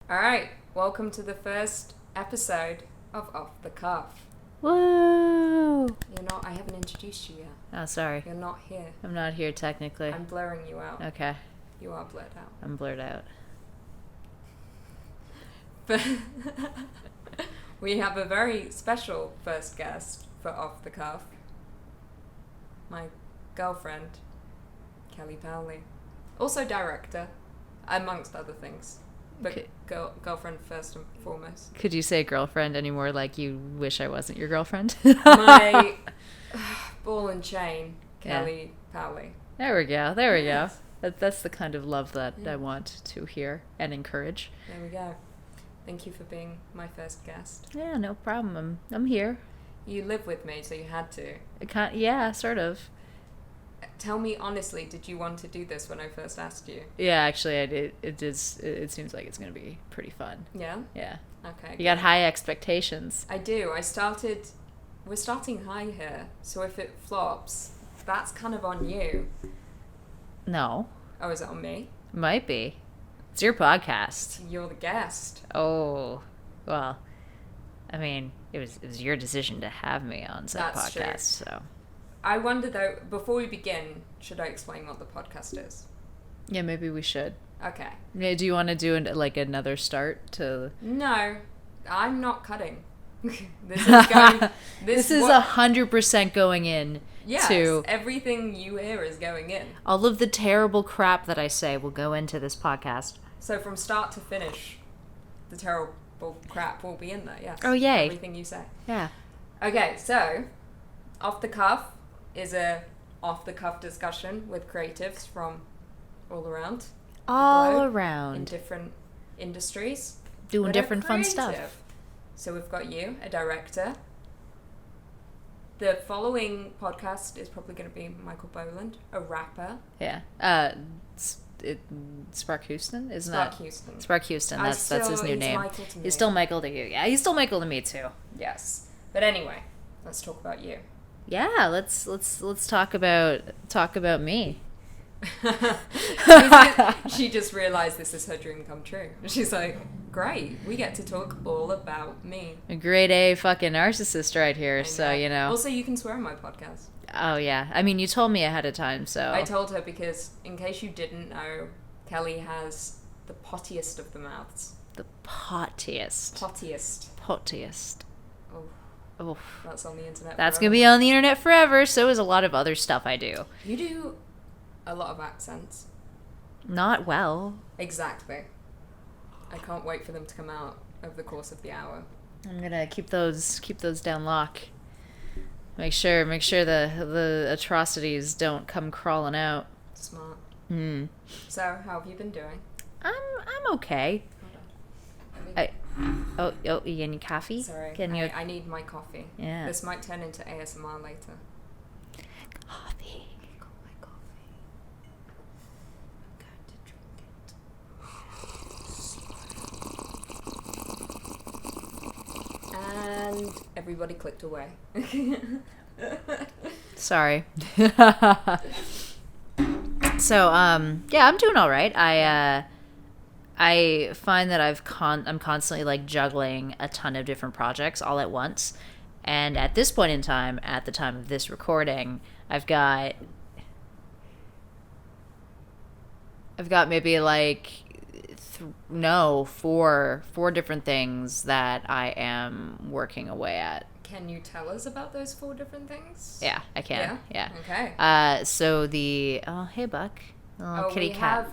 All right, welcome to the first episode of Off the Cuff. Woo! I haven't introduced you yet. Oh, sorry. You're not here. I'm not here technically. I'm blurring you out. Okay. You are blurred out. I'm blurred out. But we have a very special first guest for Off the Cuff. My girlfriend, Kelly Paoli. Also director, amongst other things. But girlfriend first and foremost. Could you say girlfriend anymore like you wish I wasn't your girlfriend? My ball and chain, Kelly Paoli. There we go. Yes. That's the kind of love that I want to hear and encourage. There we go. Thank you for being my first guest. Yeah, no problem. I'm here. You live with me, so you had to. Yeah, sort of. Tell me honestly, did you want to do this when I first asked you? Yeah, actually, I did. It seems like it's going to be pretty fun. Yeah? Yeah. Okay. You got high expectations. I do. We're starting high here, so if it flops, that's kind of on you. No. Oh, is it on me? Might be. It's your podcast. You're the guest. Oh, well, I mean, it was your decision to have me on said That's podcast, true. so. I wonder though, before we begin, should I explain what the podcast is? Yeah, maybe we should. Okay. Yeah, do you want to do another start to? No, I'm not cutting. This is going. This is 100% going in. Yes, to everything you hear is going in. All of the terrible crap that I say will go into this podcast. So from start to finish, the terrible crap will be in there. Yes. Oh yay! Everything you say. Yeah. Okay, so Off the Cuff is a off-the-cuff discussion with creatives from all around. All in around. different industries. Doing different fun creative. stuff. So we've got you, a director. The following podcast is probably going to be Michael Boland, a rapper. Yeah. Spark Houston, isn't Spark that? Houston. Spark Houston. That's his new name. Michael to me. He's still Michael to you. Yeah, he's still Michael to me too. Yes. But anyway, let's talk about you. Yeah, let's talk about me. She just realized this is her dream come true. She's like, great, we get to talk all about me. A grade A fucking narcissist right here, so you know. Also, you can swear on my podcast. Oh yeah, I mean you told me ahead of time, so. I told her because, in case you didn't know, Kelly has the pottiest of the mouths. The pottiest. Pottiest. Oh, that's on the internet. That's gonna be on the internet forever. So is a lot of other stuff I do. You do a lot of accents. Not well. Exactly. I can't wait for them to come out over the course of the hour. I'm gonna keep those down lock. Make sure the atrocities don't come crawling out. Smart. Hmm. So, how have you been doing? I'm okay. Oh, you any coffee? Sorry, I need my coffee. Yeah. This might turn into ASMR later. Coffee. I got my coffee. I'm going to drink it. And everybody clicked away. Sorry. So, yeah, I'm doing all right. I find that I'm constantly like juggling a ton of different projects all at once. And at this point in time, at the time of this recording, I've got maybe like four different things that I am working away at. Can you tell us about those 4 different things? Yeah, I can. Yeah. Okay. So hey Buck. Oh, kitty cat.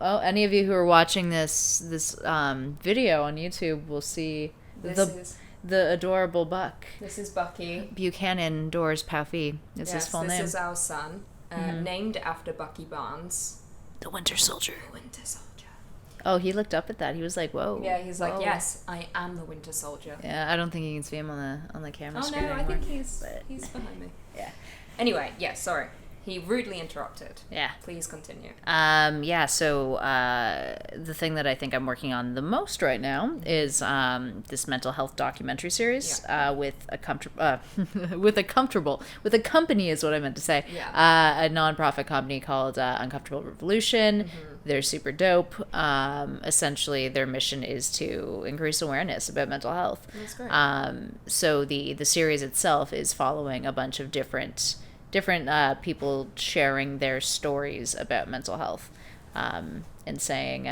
Any of you who are watching this video on YouTube will see the adorable Buck. This is Bucky. Buchanan Doors Paufy is his full name. This is our son, named after Bucky Barnes. The Winter Soldier. Winter Soldier. Oh, he looked up at that. He was like, whoa. Yeah, he's like, yes, I am the Winter Soldier. Yeah, I don't think you can see him on the camera screen anymore. I think he's behind me. Yeah. Anyway, sorry. He rudely interrupted. Yeah. Please continue. Yeah, so the thing that I think I'm working on the most right now is this mental health documentary series with a company is what I meant to say. Yeah. A nonprofit company called Uncomfortable Revolution. They're super dope. Essentially, their mission is to increase awareness about mental health. That's great. So the series itself is following a bunch of different people sharing their stories about mental health, and saying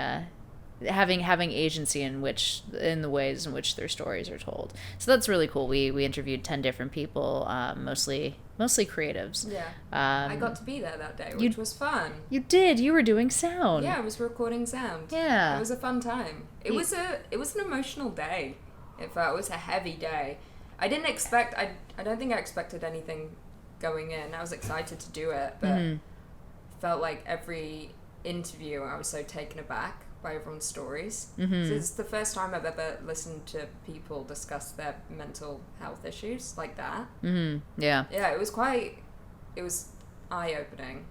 having agency in the ways in which their stories are told. So that's really cool. We interviewed 10 different people, mostly creatives. Yeah. I got to be there that day, which was fun. You did. You were doing sound. Yeah, I was recording sound. Yeah. It was a fun time. It was an emotional day. It was a heavy day. I don't think I expected anything going in. I was excited to do it, but felt like every interview I was so taken aback by everyone's stories. So it's the first time I've ever listened to people discuss their mental health issues like that. Yeah, it was eye-opening.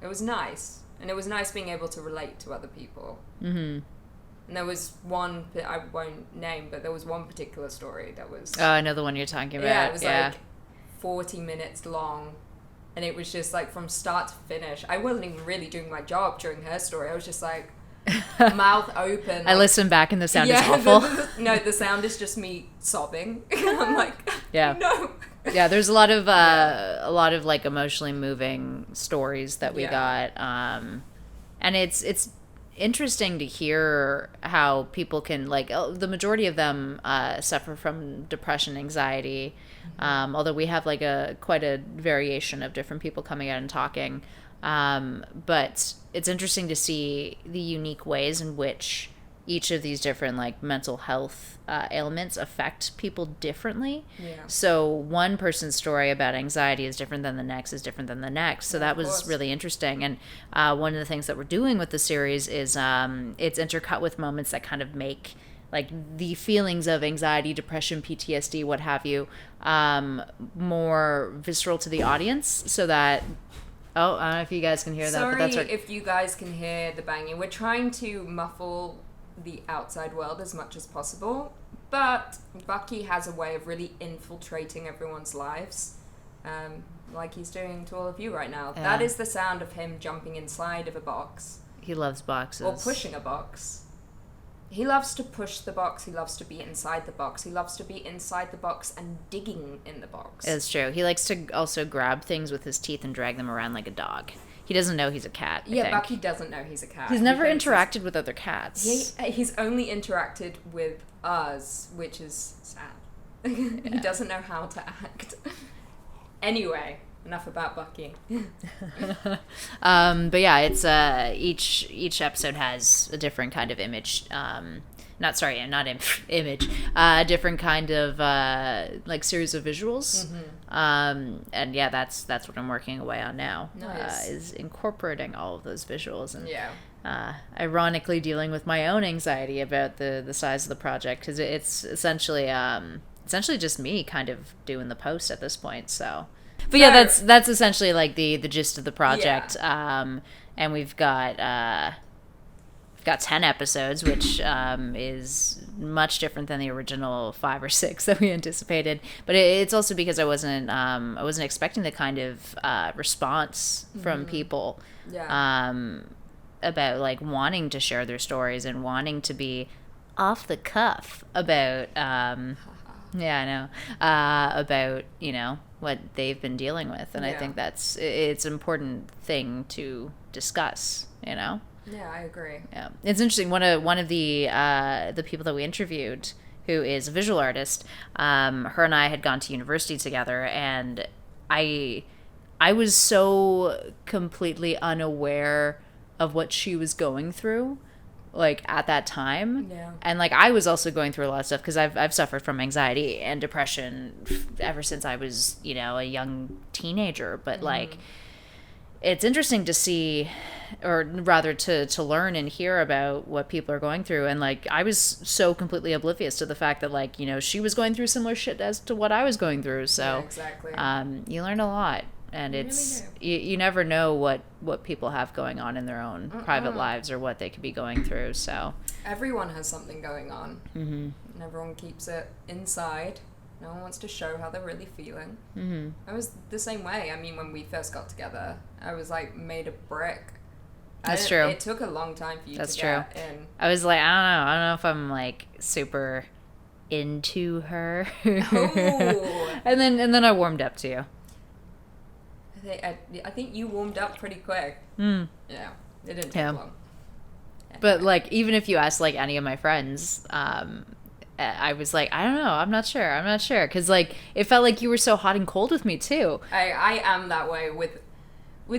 It was nice, and it was nice being able to relate to other people. And there was one I won't name, but there was one particular story that was I know the one you're talking about. Yeah, it was like 40 minutes long, and it was just like from start to finish. I wasn't even really doing my job during her story. I was just like mouth open. I listened back and the sound is awful. The sound is just me sobbing. I'm like, no. Yeah, there's a lot of like emotionally moving stories that we got, and it's interesting to hear how people can, like, the majority of them suffer from depression, anxiety, although we have like quite a variation of different people coming out and talking. But it's interesting to see the unique ways in which each of these different like mental health ailments affect people differently. So one person's story about anxiety is different than the next, So that was really interesting. And one of the things that we're doing with the series is it's intercut with moments that kind of make like the feelings of anxiety, depression, PTSD, what have you, more visceral to the audience, so that I don't know if you guys can hear that. Sorry, but that's right. if you guys can hear the banging. We're trying to muffle the outside world as much as possible, but Bucky has a way of really infiltrating everyone's lives, like he's doing to all of you right now. That is the sound of him jumping inside of a box. He loves boxes. Or pushing a box. He loves to push the box. He loves to be inside the box. He loves to be inside the box and digging in the box. It's true. He likes to also grab things with his teeth and drag them around like a dog. He doesn't know he's a cat. I think. Bucky doesn't know he's a cat. He's never interacted with other cats. He's only interacted with us, which is sad. He doesn't know how to act. Anyway, enough about Bucky. But yeah, it's each episode has a different kind of image. Image. A different kind of like series of visuals. And yeah, that's what I'm working away on now. Nice. Is incorporating all of those visuals and ironically dealing with my own anxiety about the size of the project, because it's essentially just me kind of doing the post at this point. So. But yeah, that's essentially like the gist of the project. And we've got 10 episodes, which is much different than the original 5 or 6 that we anticipated. But it's also because I wasn't expecting the kind of response from people about like wanting to share their stories and wanting to be off the cuff about about what they've been dealing with, and I think it's an important thing to discuss. Yeah, I agree. Yeah, it's interesting. One of the people that we interviewed, who is a visual artist, her and I had gone to university together, and I was so completely unaware of what she was going through, like at that time. And like I was also going through a lot of stuff, because I've suffered from anxiety and depression ever since I was a young teenager. But like, it's interesting to see, or rather to learn and hear about what people are going through. And like, I was so completely oblivious to the fact that like, she was going through similar shit as to what I was going through. So exactly. You learn a lot. And it's you never know what people have going on in their own private lives, or what they could be going through. So everyone has something going on, and everyone keeps it inside. No one wants to show how they're really feeling. I was the same way. I mean, when we first got together, I was like made of brick. That's true. It took a long time for you That's to true. get in. I was like, I don't know if I'm like super into her. Oh. and then I warmed up to you. I think you warmed up pretty quick. Mm. Yeah, it didn't take long. But like, even if you ask like any of my friends, I was like, I don't know, I'm not sure, because like it felt like you were so hot and cold with me too. I am that way with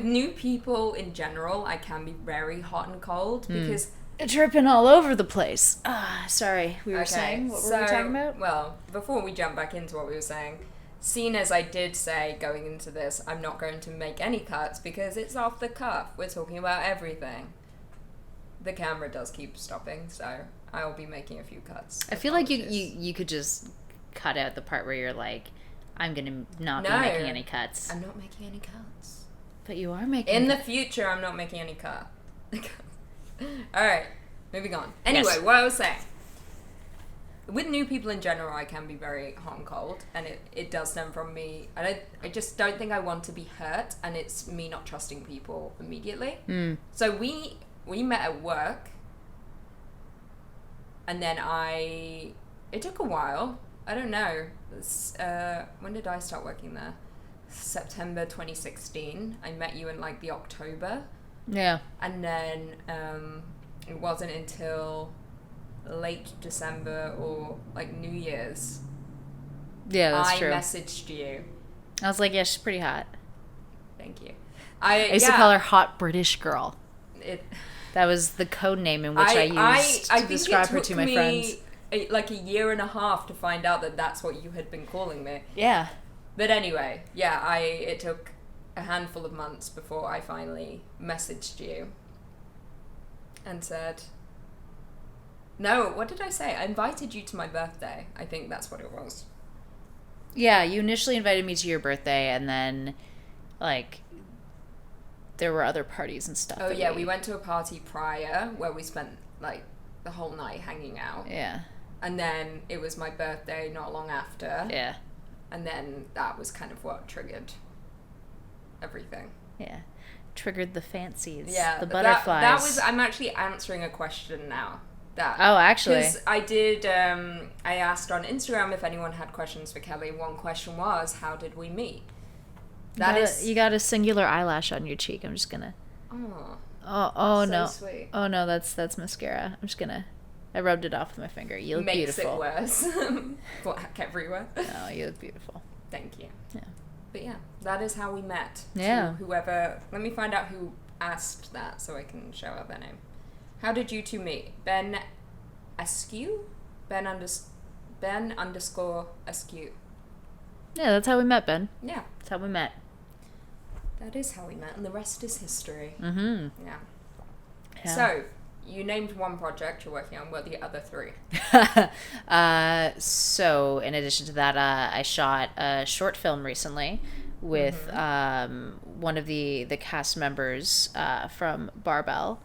new people in general. I can be very hot and cold because dripping all over the place. Sorry, we were saying what were we talking about? Well, before we jump back into what we were saying, seeing as I did say going into this, I'm not going to make any cuts because it's off the cuff. We're talking about everything. The camera does keep stopping, so I'll be making a few cuts. I feel like you could just cut out the part where you're like, I'm gonna not be making any cuts. I'm not making any cuts. But you are making. In the future, I'm not making any cut. All right, moving on. Anyway, what I was saying. With new people in general, I can be very hot and cold, and it does stem from me. I just don't think I want to be hurt, and it's me not trusting people immediately. So we met at work, and then it took a while. I don't know. When did I start working there? September 2016. I met you in like the October. Yeah. And then it wasn't until late December or like New Year's. Yeah, that's true. I messaged you. I was like, yeah, she's pretty hot. Thank you. I used to call her Hot British Girl. That was the code name in which I used to describe her to my friends. Like a year and a half to find out that that's what you had been calling me. Yeah. But anyway, yeah, it took a handful of months before I finally messaged you and said, no, what did I say? I invited you to my birthday. I think that's what it was. Yeah, you initially invited me to your birthday, and then, like, there were other parties and stuff. Oh, yeah, we went to a party prior where we spent, like, the whole night hanging out. Yeah. And then it was my birthday not long after. Yeah. And then that was kind of what triggered everything. Yeah. Triggered the fancies. Yeah. The butterflies. That was, I'm actually answering a question now. Actually. Because I did, I asked on Instagram if anyone had questions for Kelly. One question was, how did we meet? You got a singular eyelash on your cheek. I'm just gonna. Oh so no. Sweet. Oh no, that's mascara. I'm just gonna. I rubbed it off with my finger. You look beautiful. Makes it worse. Black everywhere. No, you look beautiful. Thank you. Yeah. But yeah, that is how we met. Yeah. Whoever. Let me find out who asked that so I can show out their name. How did you two meet? Ben Askew? Ben _ Askew. Yeah, that's how we met, Ben. Yeah. That's how we met. That is how we met, and the rest is history. Mm-hmm. Yeah. So, you named one project you're working on. What are the other three? So, in addition to that, I shot a short film recently with one of the cast members from Barbell.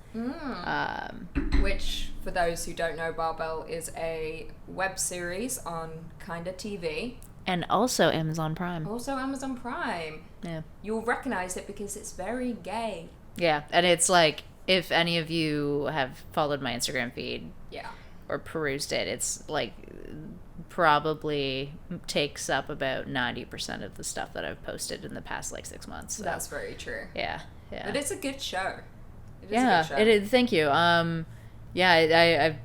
Which, for those who don't know, Barbell is a web series on Kinda TV. And also Amazon Prime. Yeah. You'll recognize it because it's very gay. Yeah, and it's like, if any of you have followed my Instagram feed or perused it, it's like probably takes up about 90% of the stuff that I've posted in the past like 6 months. So. That's very true. Yeah. But it's a good show. It is. Thank you. I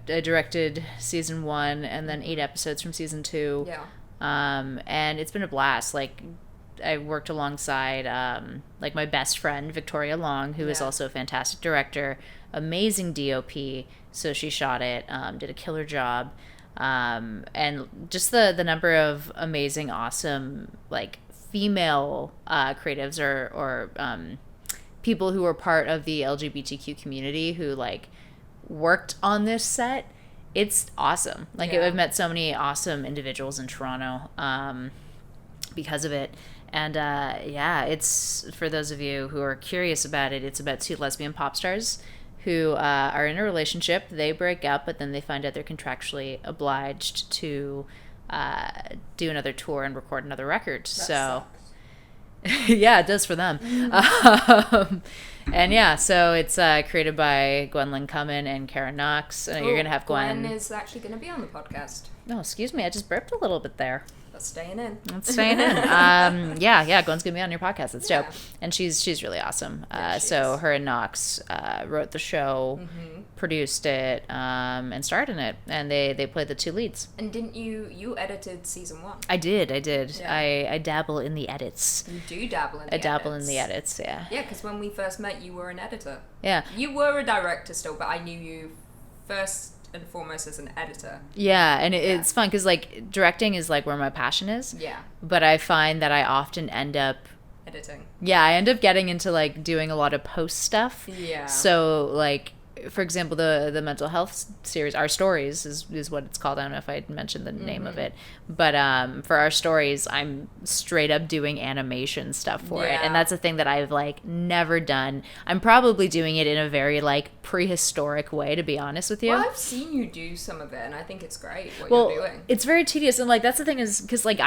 directed season 1 and then 8 episodes from season 2. Yeah. And it's been a blast. Like, I worked alongside like my best friend Victoria Long, who is also a fantastic director, amazing DOP. So she shot it, did a killer job, and just the number of amazing, awesome like female creatives or people who were part of the LGBTQ community who like worked on this set. It's awesome. Like I've met so many awesome individuals in Toronto because of it. And it's, for those of you who are curious about it, it's about 2 lesbian pop stars who are in a relationship. They break up, but then they find out they're contractually obliged to do another tour and record another record. That sucks. Yeah, it does for them. And yeah, so it's created by Gwendolyn Cummin and Karen Knox. You're going to have Gwen. Gwen is actually going to be on the podcast. Oh, excuse me. I just burped a little bit there. That's staying in. That's staying in. Yeah, Gwen's going to be on your podcast. It's dope. And she's really awesome. So her and Knox wrote the show, produced it, and starred in it. And they played the two leads. And didn't you edited season 1? I did. Yeah. I dabble in the edits. You do dabble in the edits. I dabble in the edits, yeah. Yeah, because when we first met, you were an editor. Yeah. You were a director still, but I knew you first and foremost as an editor. Yeah, and it's fun because, like, directing is, like, where my passion is. Yeah. But I find that I often end up... editing. Yeah, I end up getting into, like, doing a lot of post stuff. Yeah. So, like... For example, the mental health series, Our Stories is what it's called. I don't know if I mentioned the name of it. But for Our Stories, I'm straight up doing animation stuff for it. And that's a thing that I've, like, never done. I'm probably doing it in a very, like, prehistoric way, to be honest with you. Well, I've seen you do some of it, and I think it's great what you're doing. It's very tedious. And, like, that's the thing is, because, like,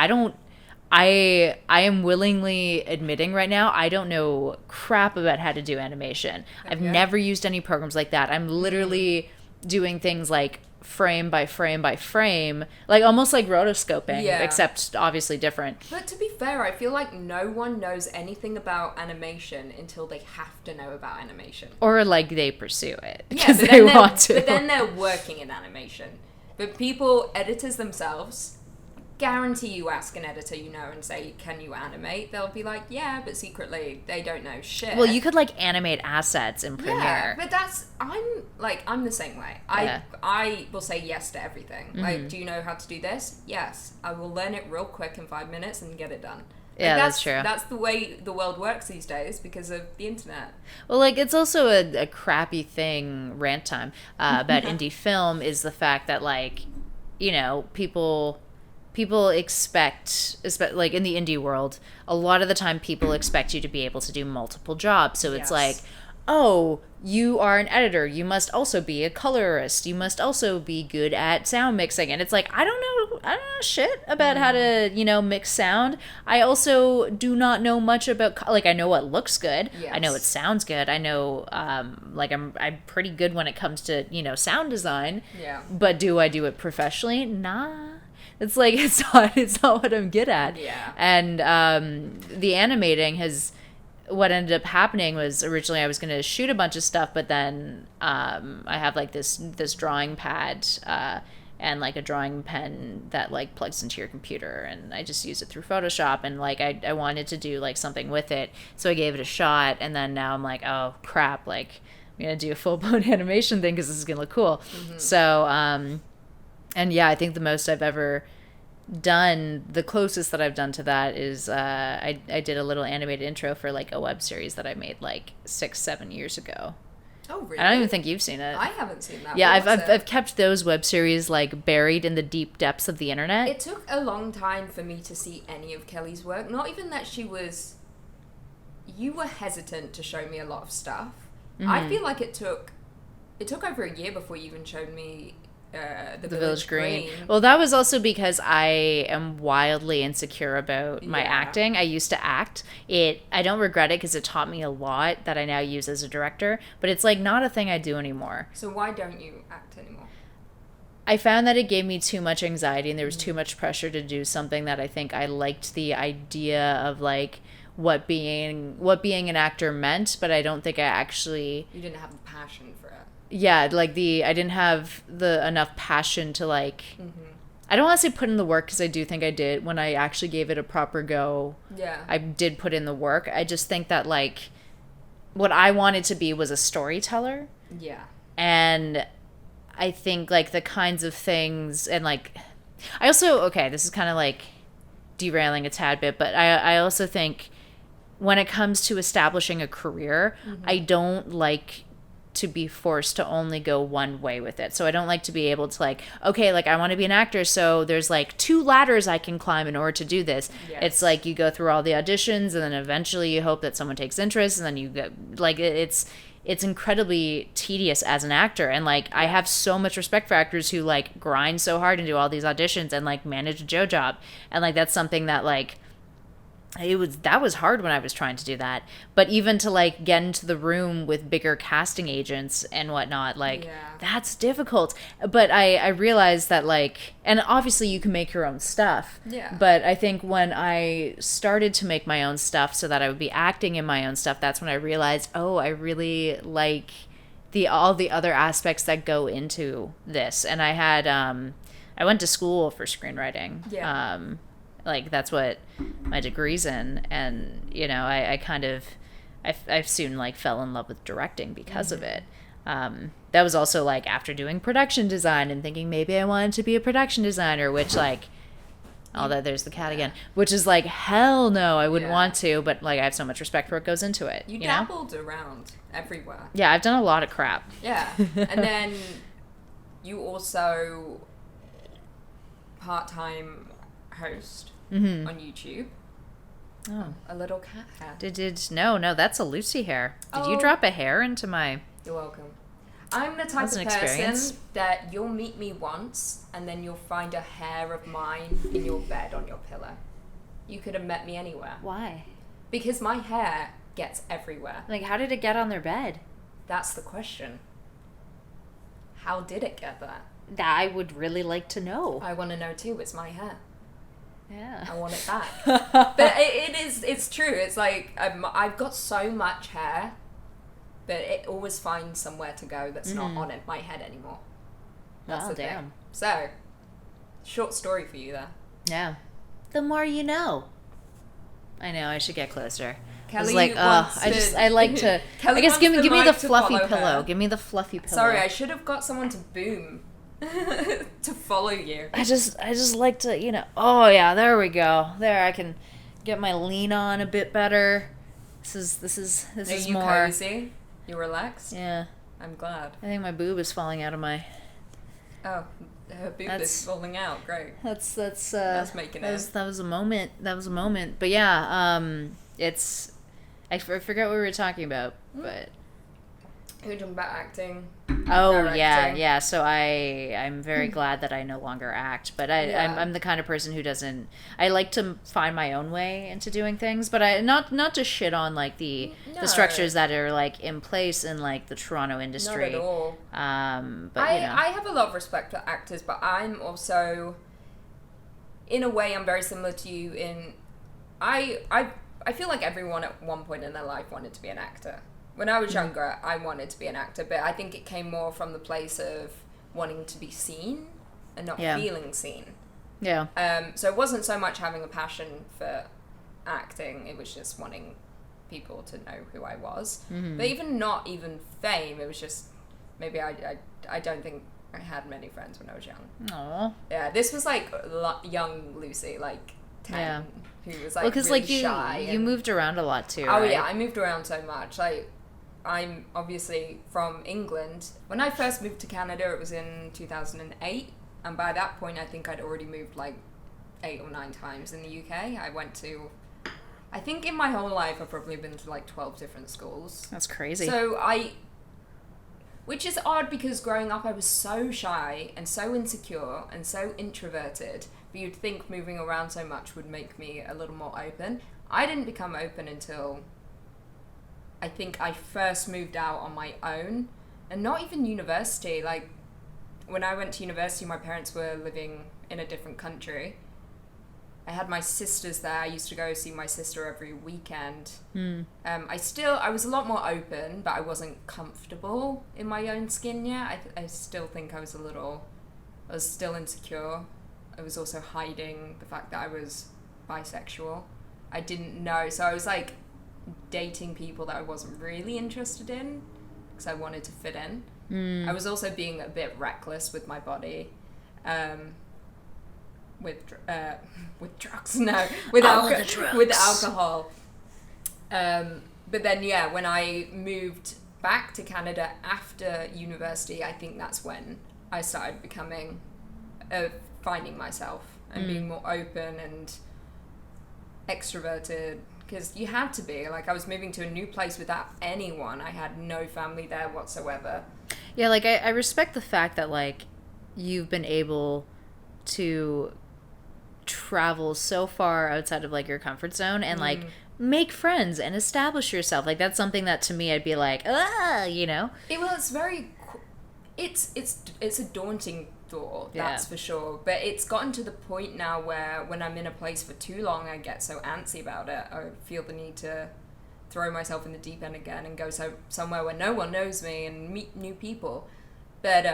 I am willingly admitting right now I don't know crap about how to do animation. I've never used any programs like that. I'm literally doing things like frame by frame by frame, like almost like rotoscoping, except obviously different. But to be fair, I feel like no one knows anything about animation until they have to know about animation. Or like they pursue it because they want to. But then they're working in animation. But editors themselves... guarantee you ask an editor you know and say, can you animate? They'll be like, yeah, but secretly they don't know shit. Well, you could like animate assets in Premiere. Yeah, but I'm the same way. I will say yes to everything. Like, do you know how to do this? Yes. I will learn it real quick in 5 minutes and get it done. Yeah, that's true. That's the way the world works these days because of the internet. Well, like, it's also a crappy thing, rant time, about indie film is the fact that, like, you know, people expect, like in the indie world, a lot of the time people expect you to be able to do multiple jobs. So it's like, oh, you are an editor. You must also be a colorist. You must also be good at sound mixing. And it's like, I don't know shit about how to, you know, mix sound. I also do not know much about, like, I know what looks good. Yes. I know what sounds good. I know, like, I'm pretty good when it comes to, you know, sound design. Yeah. But do I do it professionally? Nah. It's like, it's not what I'm good at. Yeah. And the animating what ended up happening was originally I was going to shoot a bunch of stuff, but then I have like this drawing pad and like a drawing pen that like plugs into your computer, and I just use it through Photoshop, and like I wanted to do like something with it. So I gave it a shot, and then now I'm like, oh crap, like I'm going to do a full-blown animation thing because this is going to look cool. Mm-hmm. So, and yeah, I think the most I've ever done, the closest that I've done to that is I did a little animated intro for like a web series that I made like 6-7 years ago. Oh, really? I don't even think you've seen it. I haven't seen that. Yeah, I've kept those web series like buried in the deep depths of the internet. It took a long time for me to see any of Kelly's work. Not even that you were hesitant to show me a lot of stuff. Mm-hmm. I feel like it took over a year before you even showed me the Village Green. Well, that was also because I am wildly insecure about my acting. I used to act. I don't regret it because it taught me a lot that I now use as a director, but it's like not a thing I do anymore. So why don't you act anymore? I found that it gave me too much anxiety, and there was too much pressure to do something that I think I liked the idea of, like, what being an actor meant, but I don't think I actually... You didn't have the passion for it. Yeah, like I didn't have enough passion to like, I don't want to say put in the work because I do think I did when I actually gave it a proper go. Yeah. I did put in the work. I just think that like what I wanted to be was a storyteller. Yeah. And I think like the kinds of things and like, I also, okay, this is kind of like derailing a tad bit, but I also think when it comes to establishing a career, I don't like to be forced to only go one way with it. So I don't like to be able to like, okay, like I want to be an actor, so there's like 2 ladders I can climb in order to do this. Yes. It's like you go through all the auditions and then eventually you hope that someone takes interest, and then you go like it's incredibly tedious as an actor. And like I have so much respect for actors who like grind so hard and do all these auditions and like manage a Joe job. And like that's something that like that was hard when I was trying to do that. But even to like get into the room with bigger casting agents and whatnot, like that's difficult. But I realized that like, and obviously you can make your own stuff. Yeah. But I think when I started to make my own stuff so that I would be acting in my own stuff, that's when I realized, oh, I really like all the other aspects that go into this. And I went to school for screenwriting. Yeah. Like that's what my degree's in, and you know, I soon like fell in love with directing because of it. That was also like after doing production design and thinking maybe I wanted to be a production designer, which like, there's the cat again, which is like, hell no, I wouldn't want to, but like I have so much respect for what goes into it. You dabbled around everywhere. Yeah, I've done a lot of crap. Yeah, and then you also part-time host on YouTube. Oh, a little cat hair. No, that's a Lucy hair. Did you drop a hair into my? You're welcome. I'm the type of person that you'll meet me once and then you'll find a hair of mine in your bed on your pillow. You could have met me anywhere. Why? Because my hair gets everywhere. Like, how did it get on their bed? That's the question. How did it get there? That I would really like to know. I want to know too. It's my hair. Yeah. I want it back. But it's true. It's like I've got so much hair, but it always finds somewhere to go that's not on my head anymore. That's the damn. thing. So, short story for you there. Yeah. The more you know. I know, I should get closer. Kelly like, I like to. I guess give me the fluffy pillow. Her. Give me the fluffy pillow. Sorry, I should have got someone to boom. To follow you. I just like to, you know. Oh yeah, there we go. There, I can get my lean on a bit better. This is Are you more cozy? You relaxed? Yeah. I'm glad. I think my boob is falling out of my. Oh, her boob is falling out. Great. That's making that was a moment. But yeah, it's. I forget what we were talking about, but. We're talking about acting. Oh directing. yeah. So I'm very glad that I no longer act, but I'm the kind of person who doesn't. I like to find my own way into doing things, but I not to shit on like the structures that are like in place in like the Toronto industry. Not at all. But I have a lot of respect for actors, but I'm also, in a way, I'm very similar to you in, I feel like everyone at one point in their life wanted to be an actor. When I was younger, I wanted to be an actor, but I think it came more from the place of wanting to be seen and not feeling seen. Yeah. So it wasn't so much having a passion for acting, it was just wanting people to know who I was. Mm-hmm. But not even fame, it was just, maybe I don't think I had many friends when I was young. Aww. Yeah, this was like young Lucy, like 10, who was like really like shy. You moved around a lot too, Oh right? yeah, I moved around so much. Like, I'm obviously from England. When I first moved to Canada, it was in 2008. And by that point, I think I'd already moved like 8 or 9 times in the UK. I think in my whole life, I've probably been to like 12 different schools. That's crazy. So which is odd because growing up, I was so shy and so insecure and so introverted. But you'd think moving around so much would make me a little more open. I didn't become open until I think I first moved out on my own, and not even university. Like, when I went to university, my parents were living in a different country. I had my sisters there. I used to go see my sister every weekend. I was a lot more open, but I wasn't comfortable in my own skin yet. I still think I was still insecure. I was also hiding the fact that I was bisexual. I didn't know, so I was like dating people that I wasn't really interested in because I wanted to fit in. I was also being a bit reckless with my body, with drugs, no, with alcohol. But then when I moved back to Canada after university, I think that's when I started finding myself and being more open and extroverted. Because you had to be. Like, I was moving to a new place without anyone. I had no family there whatsoever. Yeah, like, I respect the fact that, like, you've been able to travel so far outside of like your comfort zone and like make friends and establish yourself. Like that's something that to me I'd be like, you know. It's a daunting thought, that's for sure. But it's gotten to the point now where when I'm in a place for too long, I get so antsy about it. I feel the need to throw myself in the deep end again and go somewhere where no one knows me and meet new people. But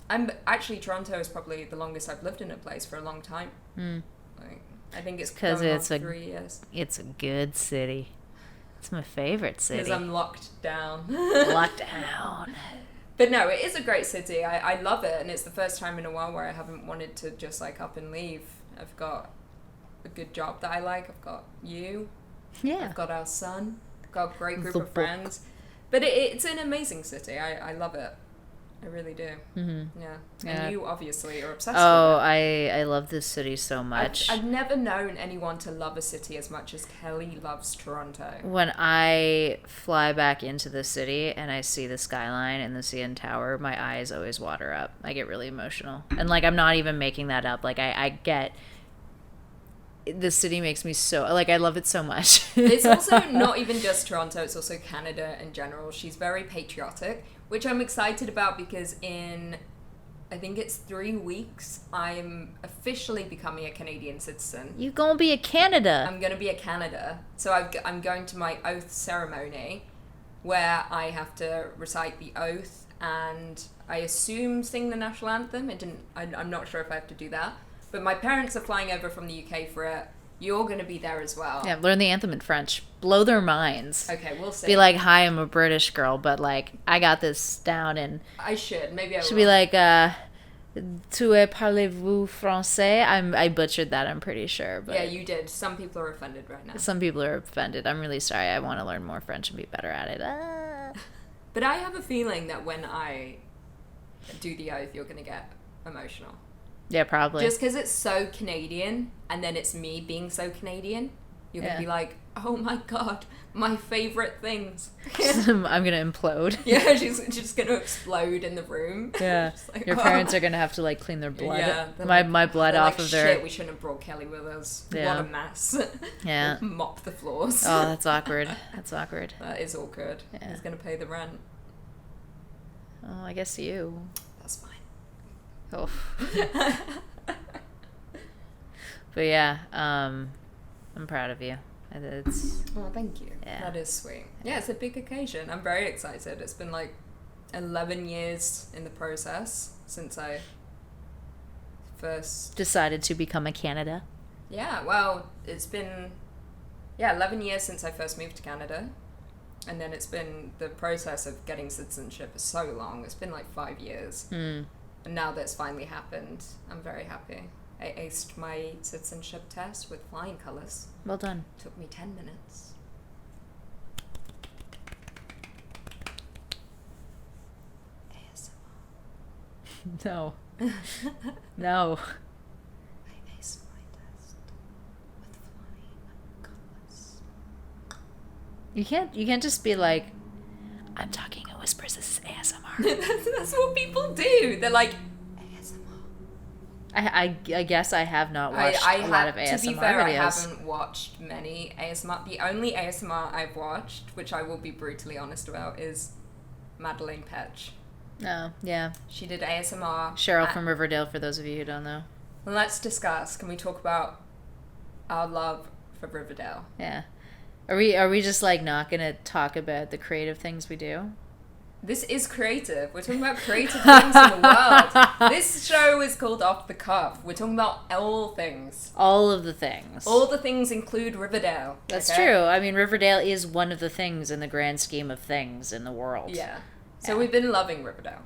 I'm actually, Toronto is probably the longest I've lived in a place for a long time. Like, I think it's because it's 3 years. It's a good city. It's my favorite city. Because I'm locked down. Locked down. But no, it is a great city. I love it, and it's the first time in a while where I haven't wanted to just like up and leave. I've got a good job that I like. I've got you. Yeah. I've got our son. I've got a great group of friends. But it's an amazing city. I love it. I really do. Mm-hmm. Yeah. And you obviously are obsessed with it. I love this city so much. I've never known anyone to love a city as much as Kelly loves Toronto. When I fly back into the city and I see the skyline and the CN Tower, my eyes always water up. I get really emotional. And like, I'm not even making that up. Like, I get... The city makes me so... Like, I love it so much. It's also not even just Toronto. It's also Canada in general. She's very patriotic, which I'm excited about because in, I think it's 3 weeks, I'm officially becoming a Canadian citizen. You gonna be a Canada. I'm gonna be a Canada. So I'm going to my oath ceremony where I have to recite the oath and I assume sing the national anthem. I'm not sure if I have to do that. But my parents are flying over from the UK for it. You're going to be there as well. Yeah, learn the anthem in French. Blow their minds. Okay, we'll see. Be like, hi, I'm a British girl, but like, I got this down and... I should. Maybe I will. Should be like, parlez-vous français? I butchered that, I'm pretty sure. But yeah, you did. Some people are offended right now. Some people are offended. I'm really sorry. I want to learn more French and be better at it. But I have a feeling that when I do the oath, you're going to get emotional. Yeah, probably. Just because it's so Canadian, and then it's me being so Canadian, you're going to be like, oh my god, my favourite things. I'm going to implode. Yeah, she's just going to explode in the room. Yeah. Like, your parents are going to have to like clean their blood. Yeah. My blood off of their... Shit, we shouldn't have brought Kelly with us. Yeah. What a mess. Yeah. Mop the floors. Oh, that's awkward. That's awkward. That is awkward. Yeah. Who's going to pay the rent? Oh, I guess you. That's fine. Oh. But yeah, I'm proud of you. Oh, thank you. Yeah. That is sweet. Yeah, it's a big occasion. I'm very excited. It's been like 11 years in the process since I first decided to become a Canada. Yeah, well, it's been 11 years since I first moved to Canada. And then it's been the process of getting citizenship is so long. It's been like 5 years. And now that it's finally happened, I'm very happy. I aced my citizenship test with flying colours. Well done. Took me 10 minutes. ASMR. No. No. I aced my test with flying colours. You can't just be like, I'm talking in whispers, this is ASMR. That's what people do. They're like, I guess I have not watched a lot of ASMR videos. To be fair, I haven't watched many ASMR. The only ASMR I've watched, which I will be brutally honest about, is Madeleine Petch. Oh, yeah. She did ASMR. Cheryl from Riverdale, for those of you who don't know. Let's discuss. Can we talk about our love for Riverdale? Yeah. Are we just like not gonna talk about the creative things we do? This is creative. We're talking about creative things in the world. This show is called Off the Cuff. We're talking about all things. All of the things. All the things include Riverdale. That's true. I mean, Riverdale is one of the things in the grand scheme of things in the world. Yeah. So we've been loving Riverdale.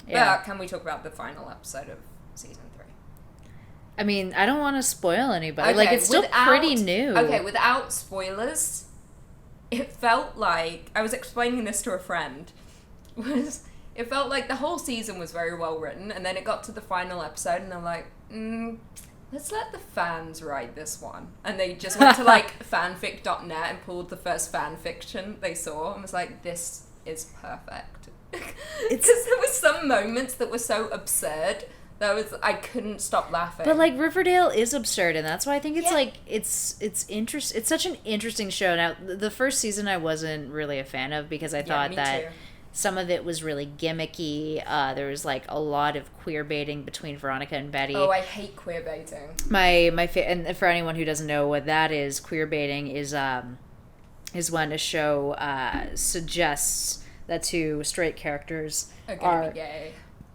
Yeah. But can we talk about the final episode of season 3? I mean, I don't want to spoil anybody. Okay, like, it's still pretty new. Okay, without spoilers, it felt like... I was explaining this to a friend... it felt like the whole season was very well written, and then it got to the final episode and they're like, let's let the fans write this one. And they just went to like fanfic.net and pulled the first fan fiction they saw and was like, this is perfect. Because there were some moments that were so absurd I couldn't stop laughing. But like Riverdale is absurd, and that's why I think it's like it's interest. It's such an interesting show. Now, the first season I wasn't really a fan of because I thought that some of it was really gimmicky. There was like a lot of queer baiting between Veronica and Betty. Oh, I hate queer baiting. And for anyone who doesn't know what that is, queer baiting is when a show suggests that two straight characters are gay.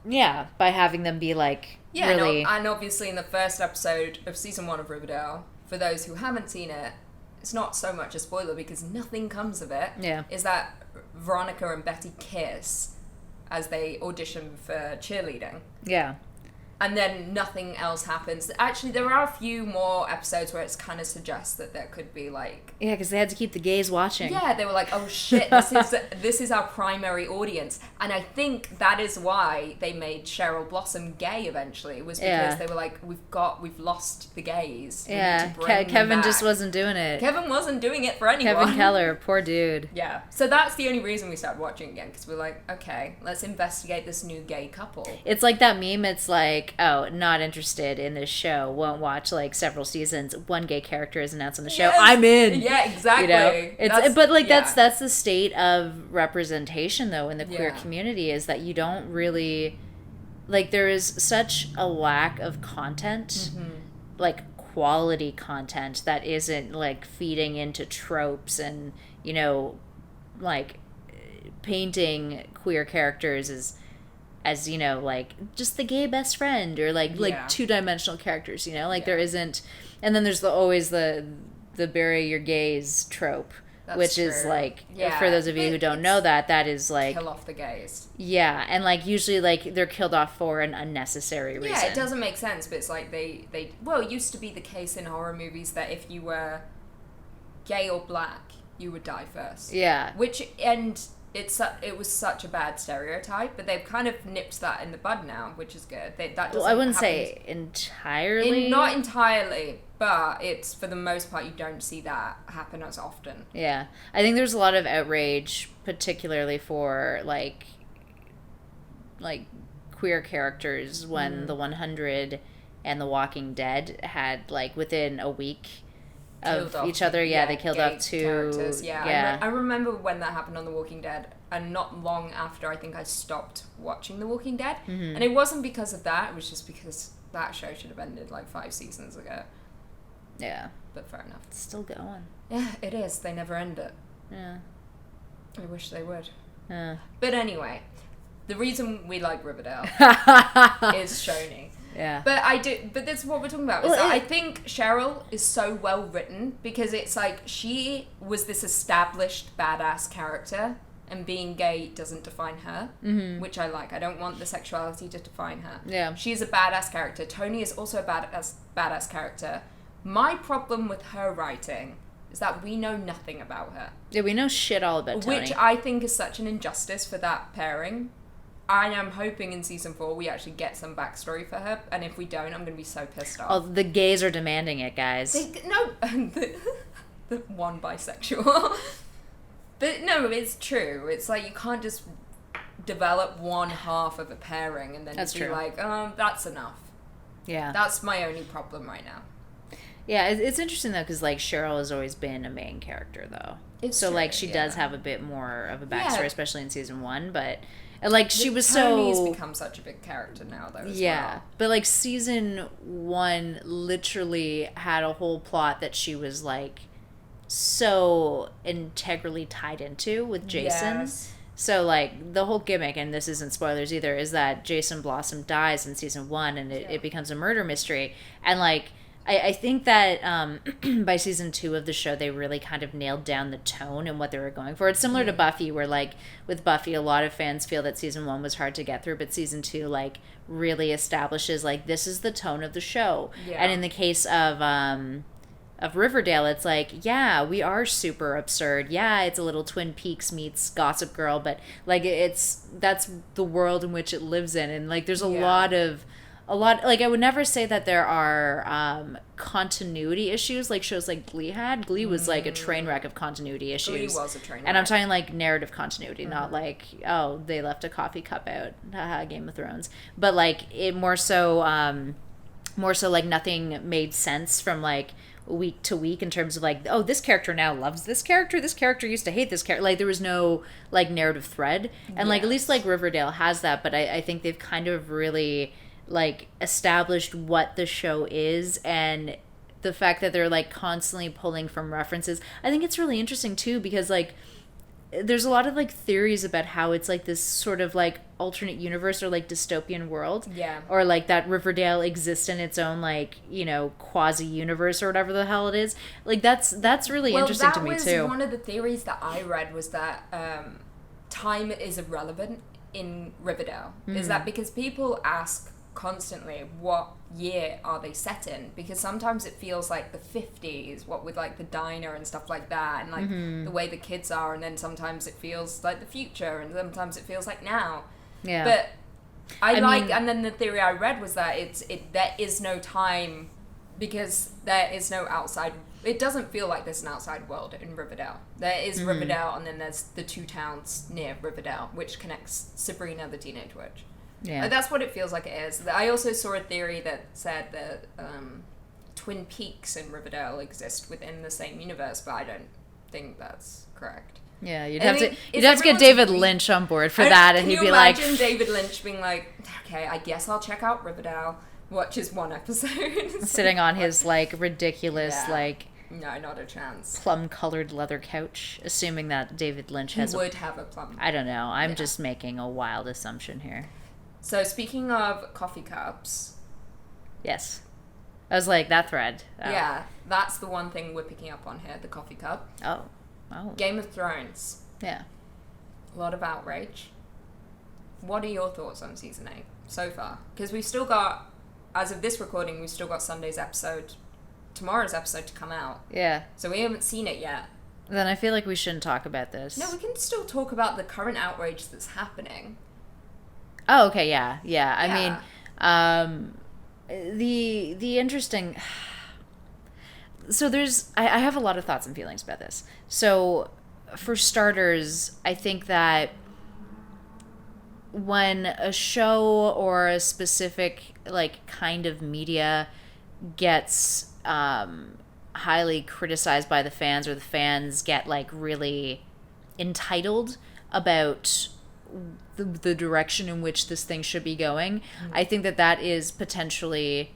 Yeah, by having them be like really. No, and obviously in the first episode of season 1 of Riverdale, for those who haven't seen it, it's not so much a spoiler because nothing comes of it. Yeah, is that Veronica and Betty kiss as they audition for cheerleading. Yeah. And then nothing else happens. Actually, there are a few more episodes where it's kind of suggests that there could be like... Yeah, because they had to keep the gays watching. Yeah, they were like, oh shit, this is our primary audience. And I think that is why they made Cheryl Blossom gay eventually, was because they were like, we've lost the gays. Yeah, Kevin just wasn't doing it. Kevin wasn't doing it for anyone. Kevin Keller, poor dude. Yeah, so that's the only reason we started watching again, because we're like, okay, let's investigate this new gay couple. It's like that meme, it's like, oh, not interested in this show, won't watch like several seasons, one gay character is announced on the show, I'm in. Yeah, exactly. That's the state of representation though in the queer community, is that you don't really like, there is such a lack of content, like quality content that isn't like feeding into tropes and, you know, like painting queer characters as you know, like just the gay best friend or like two-dimensional characters, you know, like there isn't. And then there's always the bury your gays trope. That's which true. Is like, for those of you who don't know that is like kill off the gays. Yeah, and like usually like they're killed off for an unnecessary reason. Yeah, it doesn't make sense, but it's like they it used to be the case in horror movies that if you were gay or black, you would die first. Yeah. It was such a bad stereotype, but they've kind of nipped that in the bud now, which is good. I wouldn't say entirely. Not entirely, but it's, for the most part, you don't see that happen as often. Yeah. I think there's a lot of outrage, particularly for, like queer characters when The 100 and The Walking Dead had, like, within a week of each other, they killed off two characters. I remember when that happened on The Walking Dead, and not long after I think I stopped watching The Walking Dead, and it wasn't because of that, it was just because that show should have ended like 5 seasons ago. Yeah, but fair enough. It's still going. Yeah, it is. They never end it. Yeah, I wish they would. Yeah. But anyway, the reason we like Riverdale is Shoney. Yeah. But that's what we're talking about. I think Cheryl is so well written because it's like she was this established badass character, and being gay doesn't define her, which I like. I don't want the sexuality to define her. Yeah. She's a badass character. Tony is also a badass character. My problem with her writing is that we know nothing about her. Yeah, we know shit all about Tony. Which I think is such an injustice for that pairing. I am hoping in season 4 we actually get some backstory for her, and if we don't, I'm going to be so pissed off. Oh, the gays are demanding it, guys. The one bisexual. But no, it's true. It's like you can't just develop one half of a pairing and then be like, that's enough. Yeah. That's my only problem right now. Yeah, it's interesting though, because like Cheryl has always been a main character though. So like she does have a bit more of a backstory, especially in season 1, but... Like, she was Tony's become such a big character now, though, as well. But, like, season 1 literally had a whole plot that she was, like, so integrally tied into with Jason. Yes. So, like, the whole gimmick, and this isn't spoilers either, is that Jason Blossom dies in season 1, and it becomes a murder mystery. And, like... I think that by season 2 of the show, they really kind of nailed down the tone and what they were going for. It's similar to Buffy, where, like, with Buffy, a lot of fans feel that season 1 was hard to get through, but season 2, like, really establishes, like, this is the tone of the show. Yeah. And in the case of Riverdale, it's like, yeah, we are super absurd. Yeah, it's a little Twin Peaks meets Gossip Girl, but, like, that's the world in which it lives in. And, like, there's a lot of a lot, like, I would never say that there are continuity issues like shows like Glee had. Glee was like a train wreck of continuity issues. Glee was a train wreck. And I'm talking like narrative continuity, not like, oh, they left a coffee cup out, Game of Thrones. But like it more so like nothing made sense from like week to week in terms of like, oh, this character now loves this character used to hate this character. Like there was no like narrative thread. And like at least like Riverdale has that, but I think they've kind of really like established what the show is, and the fact that they're like constantly pulling from references. I think it's really interesting too, because like there's a lot of like theories about how it's like this sort of like alternate universe or like dystopian world, or like that Riverdale exists in its own like, you know, quasi universe or whatever the hell it is. Like that's really interesting to me too. That was one of the theories that I read, was that time is irrelevant in Riverdale. Is that because people ask constantly what year are they set in, because sometimes it feels like the 50s, what with like the diner and stuff like that, and like the way the kids are, and then sometimes it feels like the future, and sometimes it feels like now. But I mean, and then the theory I read was that there is no time, because there is no outside. It doesn't feel like there's an outside world in Riverdale. There is Riverdale, and then there's the two towns near Riverdale, which connects Sabrina the Teenage Witch. That's what it feels like it is. I also saw a theory that said that Twin Peaks and Riverdale exist within the same universe, but I don't think that's correct. Yeah, you'd have to get David Lynch on board for that, and he'd be like... Can you imagine David Lynch being like, okay, I guess I'll check out Riverdale, watch his one episode. Sitting on his, like, ridiculous, like... No, not a chance. Plum-colored leather couch, assuming that David Lynch has... He would have a plum. I don't know. I'm just making a wild assumption here. So, speaking of coffee cups... Yes. I was like, that thread. Oh. Yeah, that's the one thing we're picking up on here, the coffee cup. Oh. Game of Thrones. Yeah. A lot of outrage. What are your thoughts on Season 8 so far? Because we've still got, as of this recording, we've still got tomorrow's episode to come out. Yeah. So we haven't seen it yet. Then I feel like we shouldn't talk about this. No, we can still talk about the current outrage that's happening. Oh, okay, yeah. I mean, the interesting... So I have a lot of thoughts and feelings about this. So, for starters, I think that when a show or a specific, like, kind of media gets highly criticized by the fans, or the fans get, like, really entitled about the direction in which this thing should be going, I think that is potentially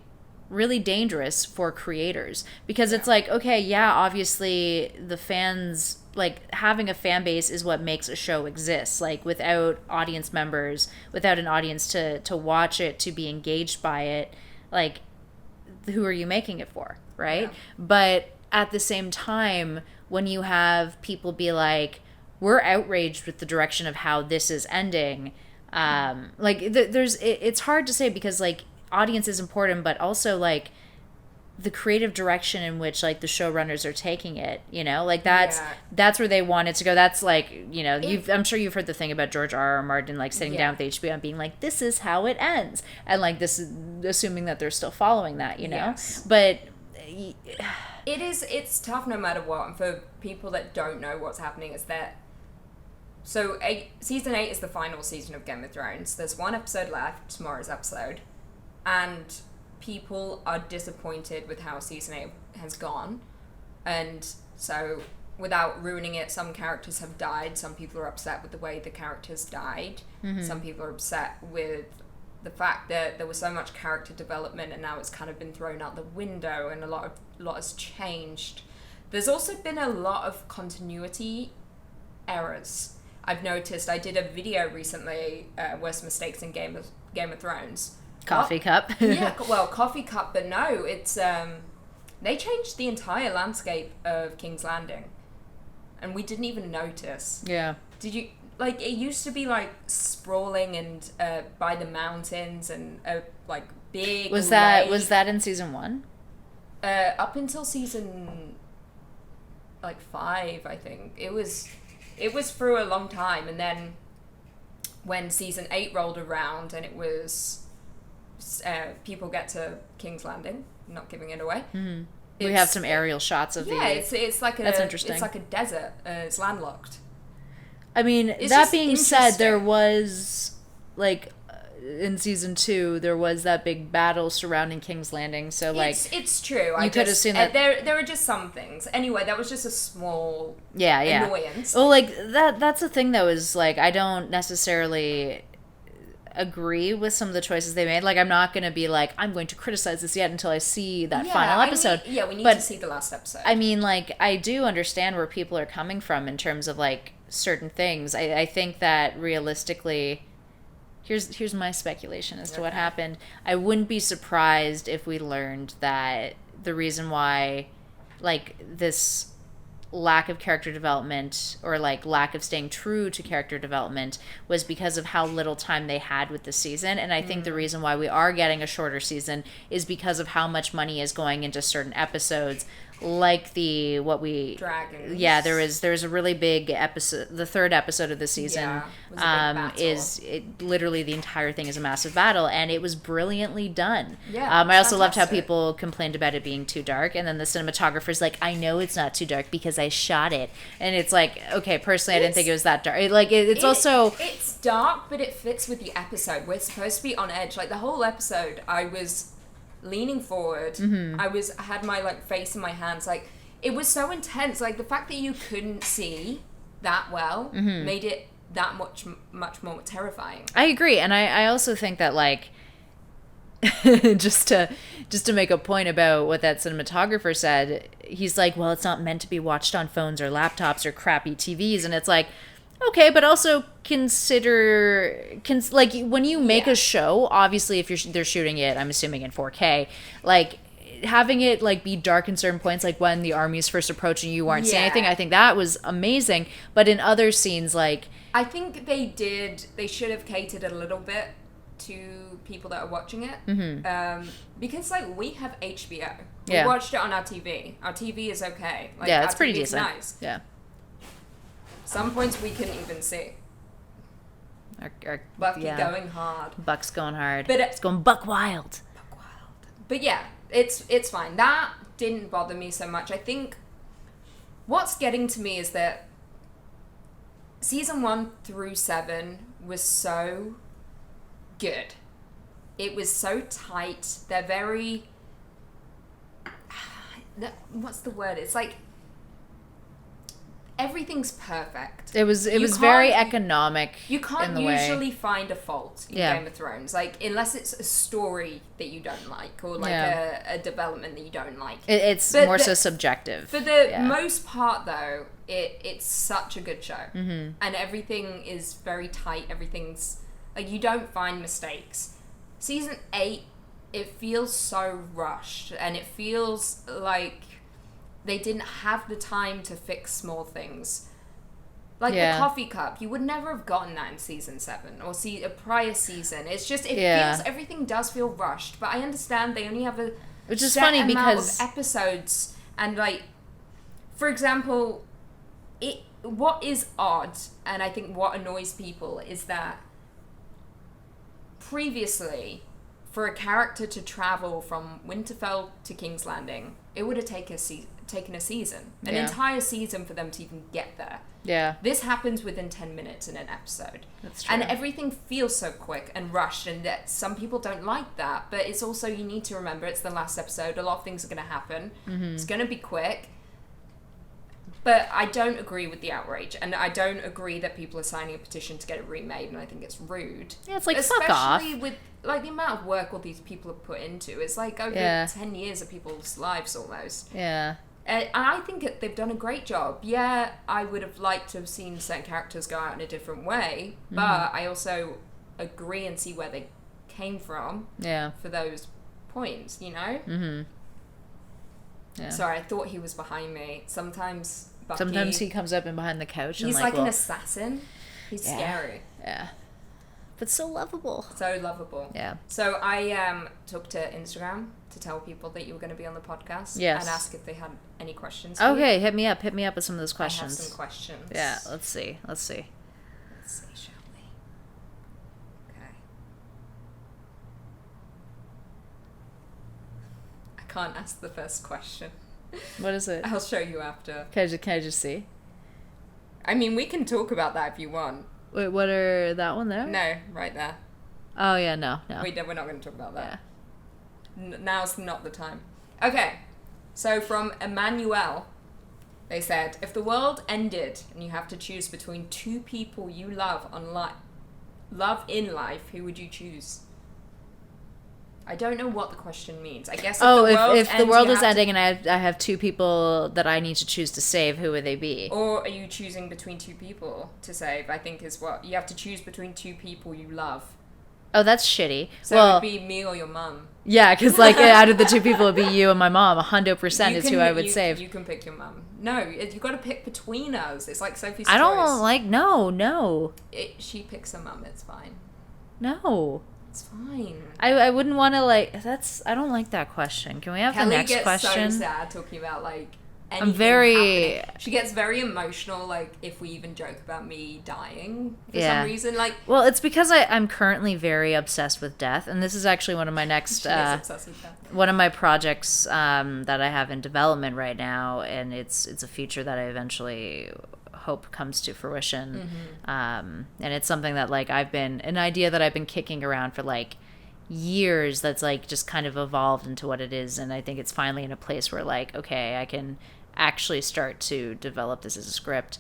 really dangerous for creators, because it's like, okay, yeah, obviously the fans, like, having a fan base is what makes a show exist. Like, without audience members, without an audience to watch it, to be engaged by it, like, who are you making it for, right? Yeah. But at the same time, when you have people be like, we're outraged with the direction of how this is ending, it's hard to say, because like audience is important, but also like the creative direction in which like the showrunners are taking it, you know, like that's where they want it to go. That's like, you know, I'm sure you've heard the thing about George R.R. Martin like sitting down with HBO and being like, this is how it ends, and like this is assuming that they're still following that, you know. Yes. But it's tough no matter what, and for people that don't know what's happening, is that Season 8 is the final season of Game of Thrones. There's one episode left, tomorrow's episode, and people are disappointed with how Season 8 has gone. And so, without ruining it, some characters have died. Some people are upset with the way the characters died. Mm-hmm. Some people are upset with the fact that there was so much character development and now it's kind of been thrown out the window, and a lot has changed. There's also been a lot of continuity errors. I've noticed. I did a video recently, Worst Mistakes in Game of Thrones. Coffee cup. Yeah, well, coffee cup, but no, it's they changed the entire landscape of King's Landing, and we didn't even notice. Yeah. Did you, like, it used to be like sprawling and by the mountains and like big. Was that in season 1? Up until season like 5, I think. It was through a long time, and then when season 8 rolled around and it was people get to King's Landing, not giving it away. Mm-hmm. We have some aerial shots of it's like that's interesting. It's like a desert. It's landlocked. I mean, that being said, there was, like, in season 2, there was that big battle surrounding King's Landing, so, like... It's true. You could have seen that... There are just some things. Anyway, that was just a small annoyance. Well, like, that's a thing that was, like, I don't necessarily agree with some of the choices they made. Like, I'm not going to be like, I'm going to criticize this yet until I see that final episode. We need to see the last episode. I mean, like, I do understand where people are coming from in terms of, like, certain things. I think that realistically, here's my speculation as to what happened. I wouldn't be surprised if we learned that the reason why, like, this lack of character development or, like, lack of staying true to character development was because of how little time they had with the season. And I think the reason why we are getting a shorter season is because of how much money is going into certain episodes, like Dragons. Yeah, there's a really big episode. The third episode of the season is literally the entire thing is a massive battle, and it was brilliantly done. Yeah, I also loved how people complained about it being too dark, and then the cinematographer's like, I know it's not too dark because I shot it, and it's like, okay, personally, I didn't think it was that dark. It's dark, but it fits with the episode. We're supposed to be on edge. Like, the whole episode, I was leaning forward. I had my, like, face in my hands. Like, it was so intense. Like, the fact that you couldn't see that well made it that much more terrifying. I agree, and I also think that, like, just to make a point about what that cinematographer said, he's like, well, it's not meant to be watched on phones or laptops or crappy TVs, and it's like, okay, but also consider like, when you make a show, obviously if they're shooting it, I'm assuming in 4K, like, having it, like, be dark in certain points, like when the army's first approaching, you aren't seeing anything. I think that was amazing. But in other scenes, like, I think they should have catered a little bit to people that are watching it, because, like, we have HBO. We watched it on our TV. Our TV is okay. Like, it's pretty decent. Nice. Yeah. Some points we couldn't even see. Bucky going hard. Buck's going hard. But it's going buck wild. But yeah, it's fine. That didn't bother me so much. I think what's getting to me is that season 1 through 7 was so good. It was so tight. They're very... What's the word? It's like... everything's perfect. It was very economic. You can't usually find a fault in Game of Thrones, like, unless it's a story that you don't like, or like a development that you don't like. It's so subjective. For the most part, though, it's such a good show, and everything is very tight. Everything's like, you don't find mistakes. Season 8, it feels so rushed, and it feels like they didn't have the time to fix small things. Like the coffee cup. You would never have gotten that in season 7 or a prior season. It's just, feels, everything does feel rushed. But I understand they only have a Which is set funny amount because of episodes. And, like, for example, what is odd, and I think what annoys people, is that previously, for a character to travel from Winterfell to King's Landing, it would have taken a season. An entire season for them to even get there. Yeah. This happens within 10 minutes in an episode. That's true. And everything feels so quick and rushed, and that some people don't like that. But it's also, you need to remember, it's the last episode. A lot of things are going to happen. It's going to be quick. But I don't agree with the outrage, and I don't agree that people are signing a petition to get it remade, and I think it's rude. Yeah, it's like, fuck off. Especially with, like, the amount of work all these people have put into. It's like over 10 years of people's lives almost. Yeah. And I think they've done a great job. Yeah, I would have liked to have seen certain characters go out in a different way, but I also agree and see where they came from for those points, you know? Mm-hmm. Yeah. Sorry, I thought he was behind me. Sometimes Bucky... Sometimes he comes up and behind the couch. He's and like an assassin. He's scary. Yeah. But so lovable. So lovable. Yeah. So I took to Instagram to tell people that you were going to be on the podcast. Yes. And ask if they had any questions. Okay, hit me up. Hit me up with some of those questions. I have some questions. Yeah, let's see, shall we? Okay. can't ask the first question. What is it? I'll show you after. Can I just see? I mean, we can talk about that if you want. Wait, what are that one there? No, right there. Oh, yeah, no. We're not going to talk about that. Yeah. Now's not the time. Okay, so from Emmanuel, they said, if the world ended and you have to choose between two people you love in life, who would you choose? I don't know what the question means. I guess if the world is ending and I have two people that I need to choose to save, who would they be? Or are you choosing between two people to save, I think is what... You have to choose between two people you love. Oh, that's shitty. So it would be me or your mum. Yeah, because like out of the two people, it would be you and my mom. 100% is who I would save. You can pick your mum. No, you got to pick between us. It's like Sophie's I don't choice. like... No. She picks her mum. It's fine. No. It's fine. I wouldn't want to like... I don't like that question. Can we have the next question? Kelly gets so sad talking about like... I'm very... happening. She gets very emotional, like, if we even joke about me dying for some reason. Like, well, it's because I'm currently very obsessed with death, and this is actually one of my next... she is obsessed with death. One of my projects that I have in development right now, and it's a feature that I eventually hope comes to fruition. And it's something that, like, an idea that I've been kicking around for, like, years that's, like, just kind of evolved into what it is, and I think it's finally in a place where, like, okay, I can actually start to develop this as a script.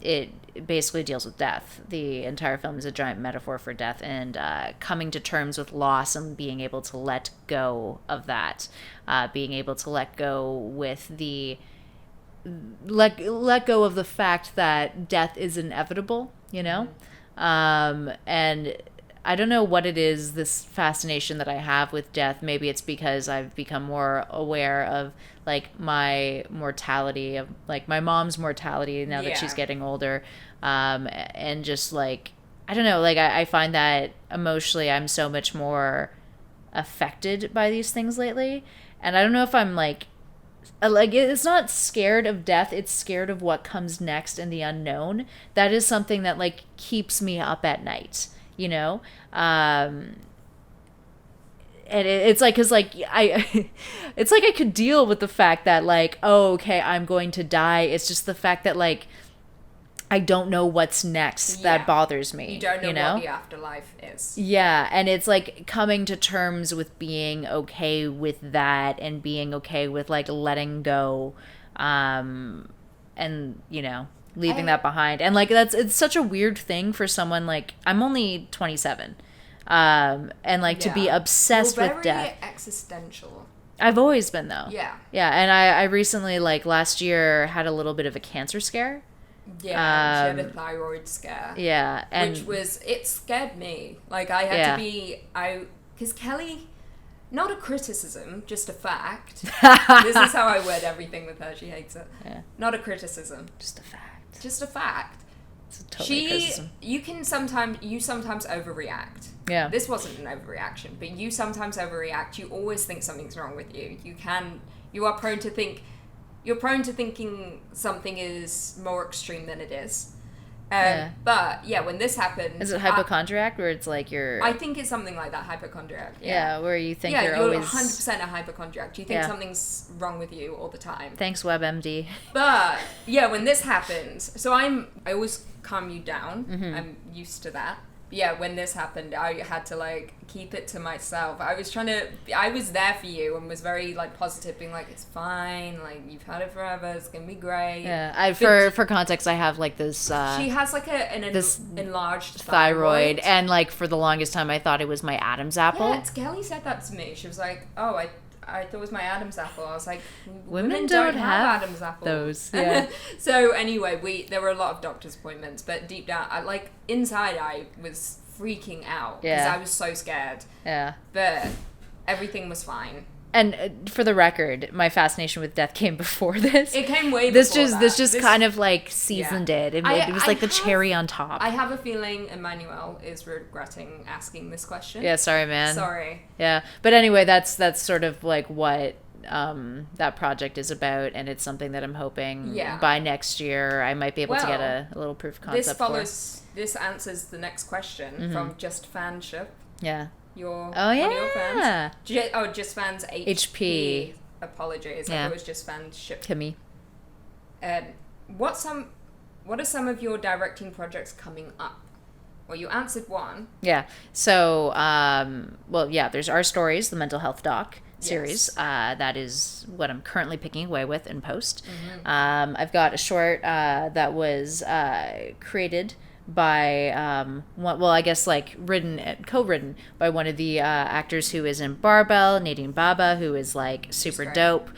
It basically deals with death. The entire film is a giant metaphor for death and coming to terms with loss and being able to let go of that, being able to let go with the let go of the fact that death is inevitable, you know. And I don't know what it is, this fascination that I have with death. Maybe it's because I've become more aware of, like, my mortality, of, like, my mom's mortality now that she's getting older. And just, like, I don't know, like, I find that emotionally I'm so much more affected by these things lately. And I don't know if I'm, like, it's not scared of death, it's scared of what comes next and the unknown. That is something that, like, keeps me up at night. You know, and it's like, cause like it's like I could deal with the fact that, like, oh, okay, I'm going to die. It's just the fact that, like, I don't know what's next that bothers me. You don't know what the afterlife is. Yeah, and it's like coming to terms with being okay with that and being okay with, like, letting go, and you know, leaving that behind. And, like, it's such a weird thing for someone, like, I'm only 27, and, like, to be obsessed with death. Very existential. I've always been, though. Yeah, and I recently, like, last year had a little bit of a cancer scare. She had a thyroid scare. And it scared me. Like, I had to be, because Kelly, not a criticism, just a fact. This is how I word everything with her. She hates it. Not a criticism. Just a fact. Just a fact. It's a totally criticism. You sometimes overreact. Yeah. This wasn't an overreaction, but you sometimes overreact. You always think something's wrong with you. You're prone to thinking something is more extreme than it is. But yeah, when this happened, is it hypochondriac, where it's like I think it's something like that, hypochondriac. Where you think you're always 100% a hypochondriac. You think something's wrong with you all the time. Thanks, WebMD. But yeah, when this happens, so I always calm you down. I'm used to that. Yeah, when this happened, I had to, like, keep it to myself. I was there for you and was very, like, positive, being like, it's fine, like, you've had it forever, it's gonna be great. Yeah, for context, I have, like, this... she has, like, this enlarged thyroid, and, like, for the longest time, I thought it was my Adam's apple. Yeah, Kelly said that to me. She was like, oh, I thought it was my Adam's apple. I was like, women don't have Adam's apple. Those. Yeah. So anyway, there were a lot of doctor's appointments, but deep down, inside, I was freaking out because I was so scared. Yeah. But everything was fine. And for the record, my fascination with death came before this. It came way before that. This kind of, like, seasoned it. It was like the cherry on top. I have a feeling Emmanuel is regretting asking this question. Yeah, sorry, man. Sorry. Yeah. But anyway, that's sort of, like, what that project is about, and it's something that I'm hoping by next year I might be able to get a little proof of concept This answers the next question from Just Fanship. Yeah. One of your fans? Just fans HP. Apologies. Yeah. I thought it was just fans Kimmy. What are some of your directing projects coming up? Well, you answered one. Yeah. So, there's Our Stories, the mental health doc series. Yes. That is what I'm currently picking away with in post. Mm-hmm. I've got a short that was created by, co-written by one of the actors who is in Barbell, Nadine Baba, who is like super dope.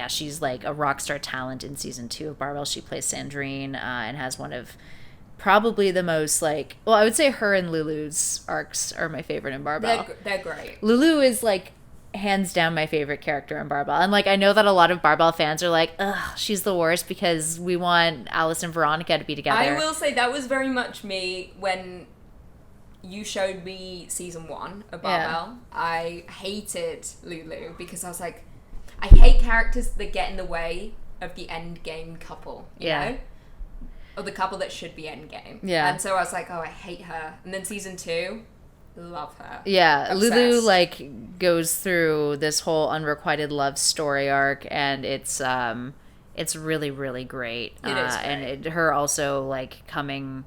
She's like a rock star talent in season 2 of Barbell. She plays Sandrine and has one of probably the most I would say her and Lulu's arcs are my favorite in Barbell. They're great. Lulu is like hands down my favorite character in Barbell. And like I know that a lot of Barbell fans are like, ugh, she's the worst because we want Alice and Veronica to be together. I will say that was very much me when you showed me season 1 of Barbell. Yeah. I hated Lulu because I was like, I hate characters that get in the way of the end game couple, you know? Or the couple that should be endgame. Yeah. And so I was like, oh, I hate her. And then season 2, love her. Yeah. Obsessed. Lulu like goes through this whole unrequited love story arc, and it's really, really great. It is great. And her also like coming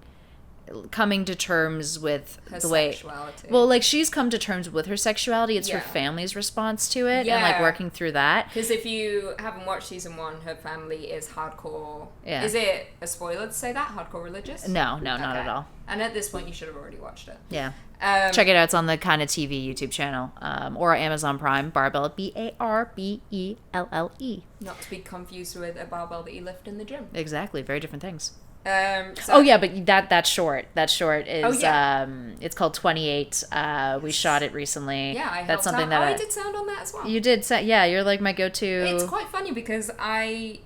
to terms with her the way sexuality. Well, like she's come to terms with her sexuality. It's her family's response to it, and like working through that. Because if you haven't watched season 1, her family is hardcore. Yeah. Is it a spoiler to say that? Hardcore religious? No, not at all. And at this point, you should have already watched it. Yeah. Check it out. It's on the Kinda TV YouTube channel, or Amazon Prime. Barbell, Barbelle. Not to be confused with a barbell that you lift in the gym. Exactly, very different things. But that short is it's called 28. We shot it recently. Yeah, I that's helped something out. that I did sound on that as well. You did you're like my go-to. It's quite funny because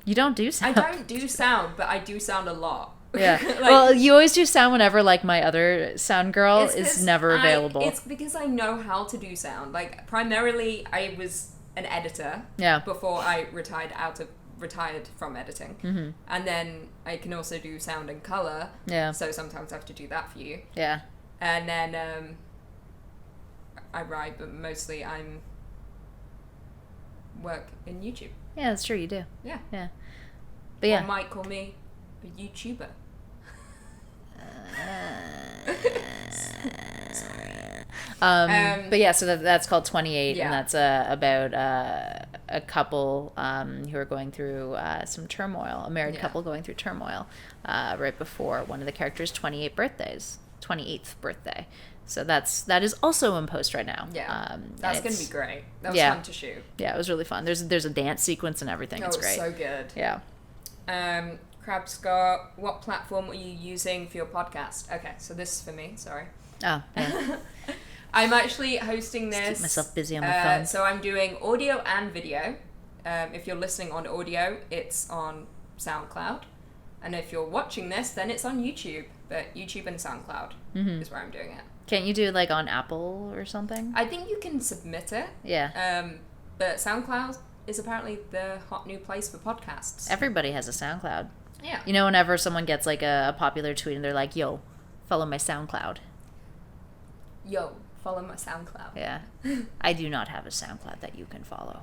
you don't do sound. I don't do sound, but I do sound a lot. Yeah. Well, you always do sound whenever like my other sound girl is never available. It's because I know how to do sound. Like primarily I was an editor before I retired from editing. Mm-hmm. And then I can also do sound and color. Yeah. So sometimes I have to do that for you. Yeah. And then I write, but mostly I'm work in YouTube. Yeah, that's true, you do. Yeah. Yeah. But yeah. One might call me a YouTuber. But yeah, so that's called 28, and that's about a couple who are going through some turmoil, a married couple going through turmoil right before one of the characters' 28th birthday. So that is also in post right now. Yeah, that's gonna be great. That was fun to shoot. Yeah, it was really fun. There's a dance sequence and everything. It's great. So good. Yeah. Crab Scott, what platform are you using for your podcast? Okay, so this is for me. Sorry. Oh, yeah. I'm actually hosting this. Keep myself busy on my phone. So I'm doing audio and video. If you're listening on audio, it's on SoundCloud. And if you're watching this, then it's on YouTube. But YouTube and SoundCloud is where I'm doing it. Can't you do it like on Apple or something? I think you can submit it. Yeah. But SoundCloud is apparently the hot new place for podcasts. Everybody has a SoundCloud. Yeah. You know, whenever someone gets like a popular tweet and they're like, yo, follow my SoundCloud. Yo, follow my SoundCloud. Yeah. I do not have a SoundCloud that you can follow.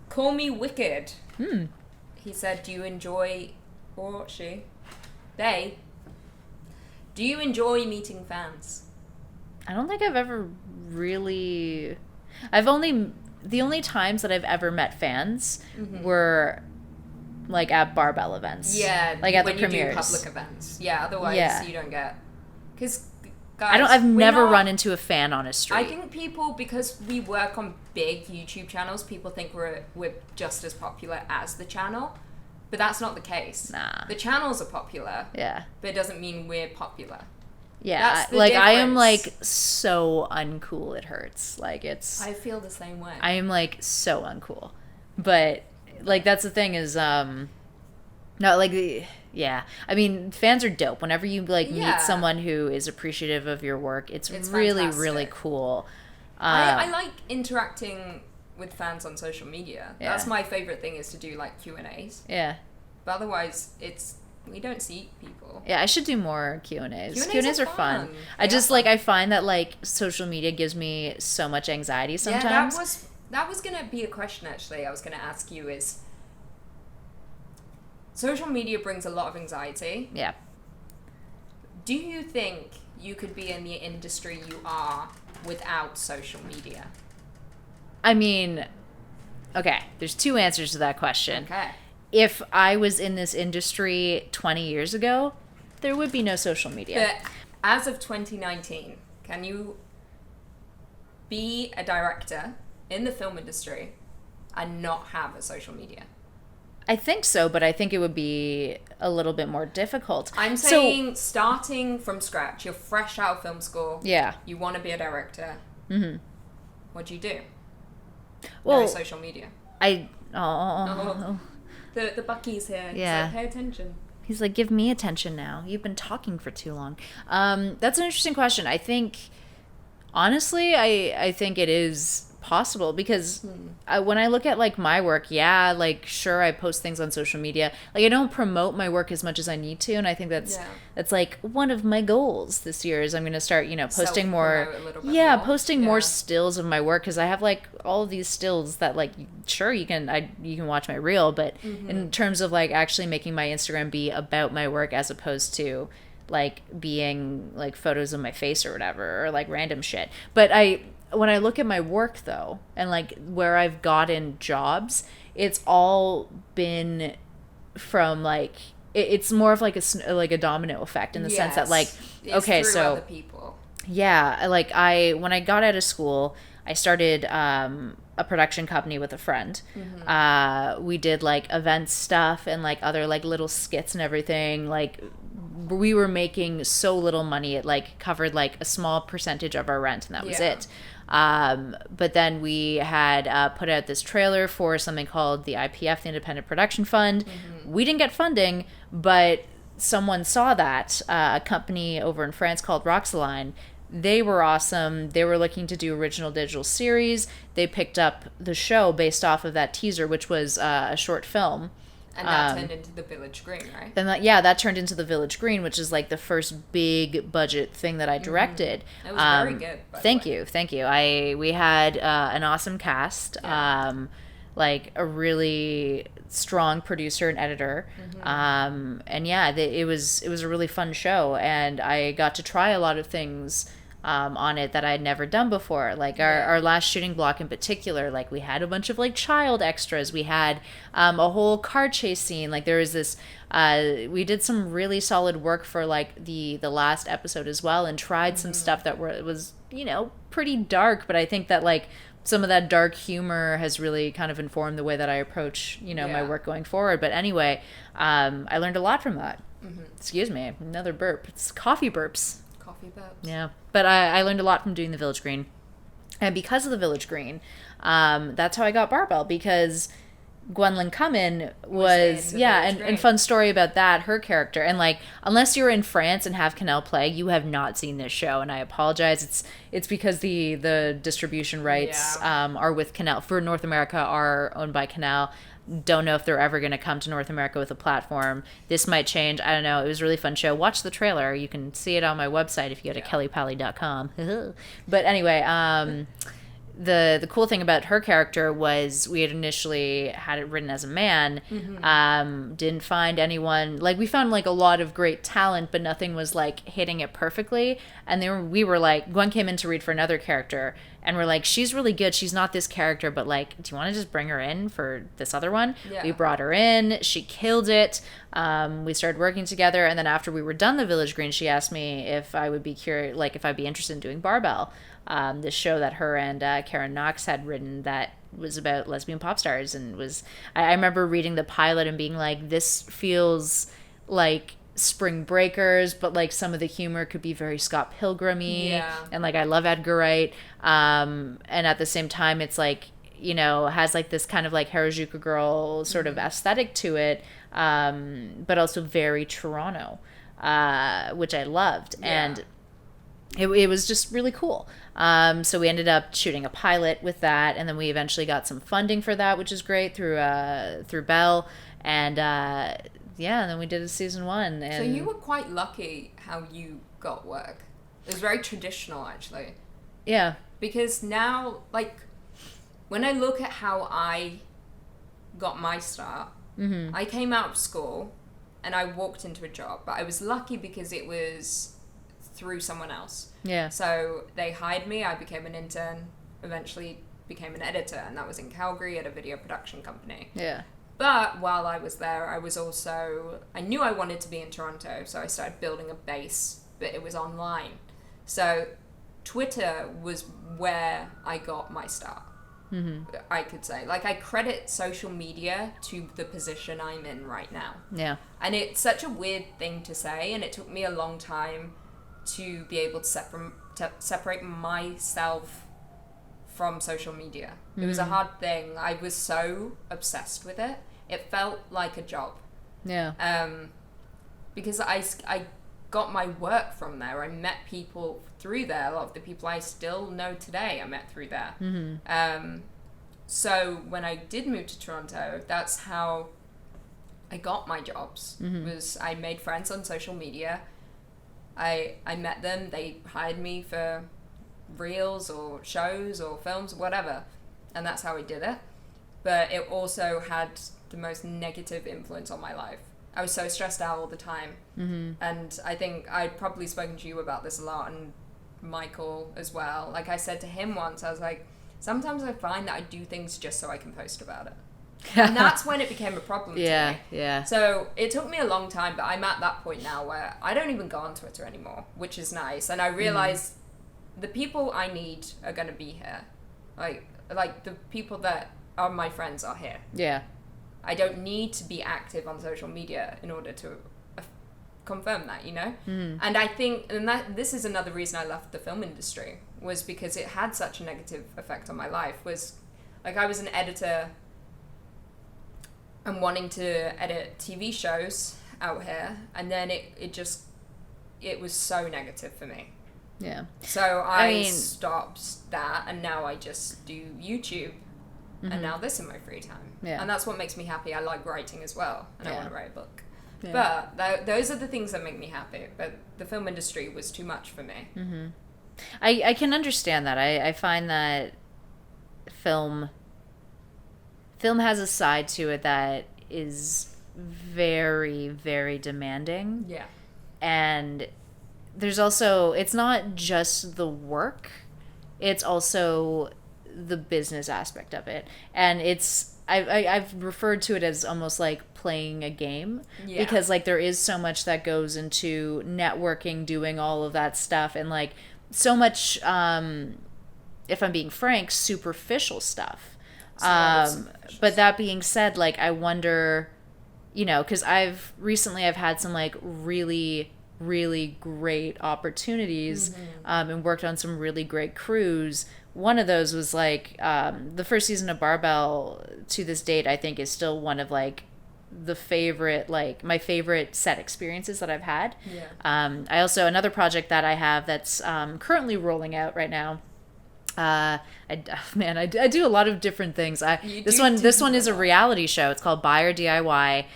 Call me wicked. He said, do you enjoy, or she, they, do you enjoy meeting fans? I don't think I've ever really... The only times that I've ever met fans were like at Barbell events. Yeah, like at when the premieres. You do public events. Yeah, otherwise you don't get... Because, guys... I've never run into a fan on a street. I think people, because we work on big YouTube channels, people think we're just as popular as the channel. But that's not the case. Nah. The channels are popular. Yeah. But it doesn't mean we're popular. Yeah, like difference. I am like so uncool it hurts. Like I feel the same way. I am like so uncool. But like that's the thing is no like I mean fans are dope. Whenever you like meet someone who is appreciative of your work, it's really fantastic. Really cool. I like interacting with fans on social media. That's my favorite thing is to do like Q&As. Yeah. But otherwise it's we don't see people. Yeah, I should do more Q&As. Q&As are fun. I just like, I find that like social media gives me so much anxiety sometimes. Yeah, that was gonna be a question actually I was gonna ask you is, social media brings a lot of anxiety. Yeah. Do you think you could be in the industry you are without social media? I mean, okay, there's two answers to that question. Okay. If I was in this industry 20 years ago, there would be no social media. But as of 2019, can you be a director in the film industry and not have a social media? I think so, but I think it would be a little bit more difficult. I'm saying starting from scratch. You're fresh out of film school. Yeah. You want to be a director. Mm-hmm. What do you do? Well, no social media. The Bucky's here. Yeah. He's like, pay attention. He's like, give me attention now. You've been talking for too long. That's an interesting question. I think, honestly, I think it is possible because when I look at like my work, like sure, I post things on social media. Like I don't promote my work as much as I need to, and I think that's like one of my goals this year is I'm going to start posting more. Posting more stills of my work because I have like all of these stills that like sure you can watch my reel, but in terms of like actually making my Instagram be about my work as opposed to like being like photos of my face or whatever or like random shit. But when I look at my work though, and like where I've gotten jobs, it's all been from like it's more of like a domino effect in the sense that like it's through other people. Yeah, like when I got out of school, I started a production company with a friend. We did like event stuff and like other like little skits and everything. Like we were making so little money, it like covered like a small percentage of our rent, and that was it. But then we had put out this trailer for something called the IPF, the Independent Production Fund. We didn't get funding, but someone saw that, a company over in France called Roxaline. They were awesome. They were looking to do original digital series. They picked up the show based off of that teaser, which was a short film. And that turned into the Village Green, right? Then that turned into the Village Green, which is like the first big budget thing that I directed. It was very good. Thank you. We had an awesome cast, like a really strong producer and editor, and it was a really fun show, and I got to try a lot of things on it that I had never done before. Like our last shooting block in particular, like we had a bunch of like child extras. We had a whole car chase scene. Like there was this, we did some really solid work for like the last episode as well, and tried some stuff that was pretty dark, but I think that like some of that dark humor has really kind of informed the way that I approach, my work going forward. But anyway, I learned a lot from that. Excuse me, another burp. It's coffee burps. Coffee burps. Yeah. But I learned a lot from doing the Village Green. And because of the Village Green, that's how I got Barbell, because Gwendolyn Cummin was and fun story about that, her character. And like, unless you're in France and have Canal Play, you have not seen this show, and I apologize. It's because the distribution rights are with Canal for North America, are owned by Canal. Don't know if they're ever going to come to North America with a platform. This might change. I don't know. It was a really fun show. Watch the trailer. You can see it on my website if you go to kellypaoli.com. But anyway, the cool thing about her character was we had initially had it written as a man. Didn't find anyone. Like, we found like a lot of great talent, but nothing was like hitting it perfectly. And we were like, Gwen came in to read for another character, and we're like, she's really good. She's not this character, but like, do you want to just bring her in for this other one? We brought her in. She killed it. We started working together, and then after we were done the Village Green, she asked me if I would be curious, like if I'd be interested in doing Barbell, this show that her and Karen Knox had written that was about lesbian pop stars, and I remember reading the pilot and being like, this feels like Spring Breakers, but like some of the humor could be very Scott Pilgrim-y, and like I love Edgar Wright, and at the same time it's like, has like this kind of like Harajuku Girl sort of aesthetic to it, but also very Toronto, which I loved, and it was just really cool. So we ended up shooting a pilot with that, and then we eventually got some funding for that, which is great, through Bell, and and then we did a season 1. And so you were quite lucky how you got work. It was very traditional, actually. Yeah. Because now, like, when I look at how I got my start, I came out of school and I walked into a job, but I was lucky because it was through someone else. Yeah. So they hired me, I became an intern, eventually became an editor, and that was in Calgary at a video production company. Yeah. But while I was there, I knew I wanted to be in Toronto, so I started building a base, but it was online. So Twitter was where I got my start, I could say. Like, I credit social media to the position I'm in right now. Yeah. And it's such a weird thing to say, and it took me a long time to be able to separate myself from social media. It was a hard thing. I was so obsessed with it. It felt like a job. Yeah. Because I got my work from there. I met people through there. A lot of the people I still know today I met through there. So when I did move to Toronto, that's how I got my jobs. Was I made friends on social media. I met them. They hired me for reels or shows or films, whatever, and that's how I did it. But it also had the most negative influence on my life. I was so stressed out all the time, and I think I'd probably spoken to you about this a lot, and Michael as well. Like, I said to him once, I was like, sometimes I find that I do things just so I can post about it. And that's when it became a problem to me. Yeah. So it took me a long time, but I'm at that point now where I don't even go on Twitter anymore, which is nice. And I realize the people I need are going to be here. Like the people that are my friends are here. Yeah. I don't need to be active on social media in order to confirm that, you know? And I think, and that this is another reason I left the film industry, was because it had such a negative effect on my life. Was like, I was an editor and wanting to edit TV shows out here, and then it was so negative for me. Yeah. So I stopped that, and now I just do YouTube, and now this in my free time. Yeah. And that's what makes me happy. I like writing as well, and I want to write a book. Yeah. But those are the things that make me happy. But the film industry was too much for me. I can understand that. I find that film has a side to it that is very, very demanding. Yeah. And there's also, it's not just the work, it's also the business aspect of it. And it's, I've referred to it as almost like playing a game, because like there is so much that goes into networking, doing all of that stuff, and like so much, if I'm being frank, superficial stuff. But that being said, like, I wonder, you know, because I've had some like really, really great opportunities, and worked on some really great crews. One of those was like the first season of Barbell, to this date, I think is still one of like my favorite set experiences that I've had. I also, another project that I have that's currently rolling out right now. I do a lot of different things. This one is a reality show. It's called Buy or DIY.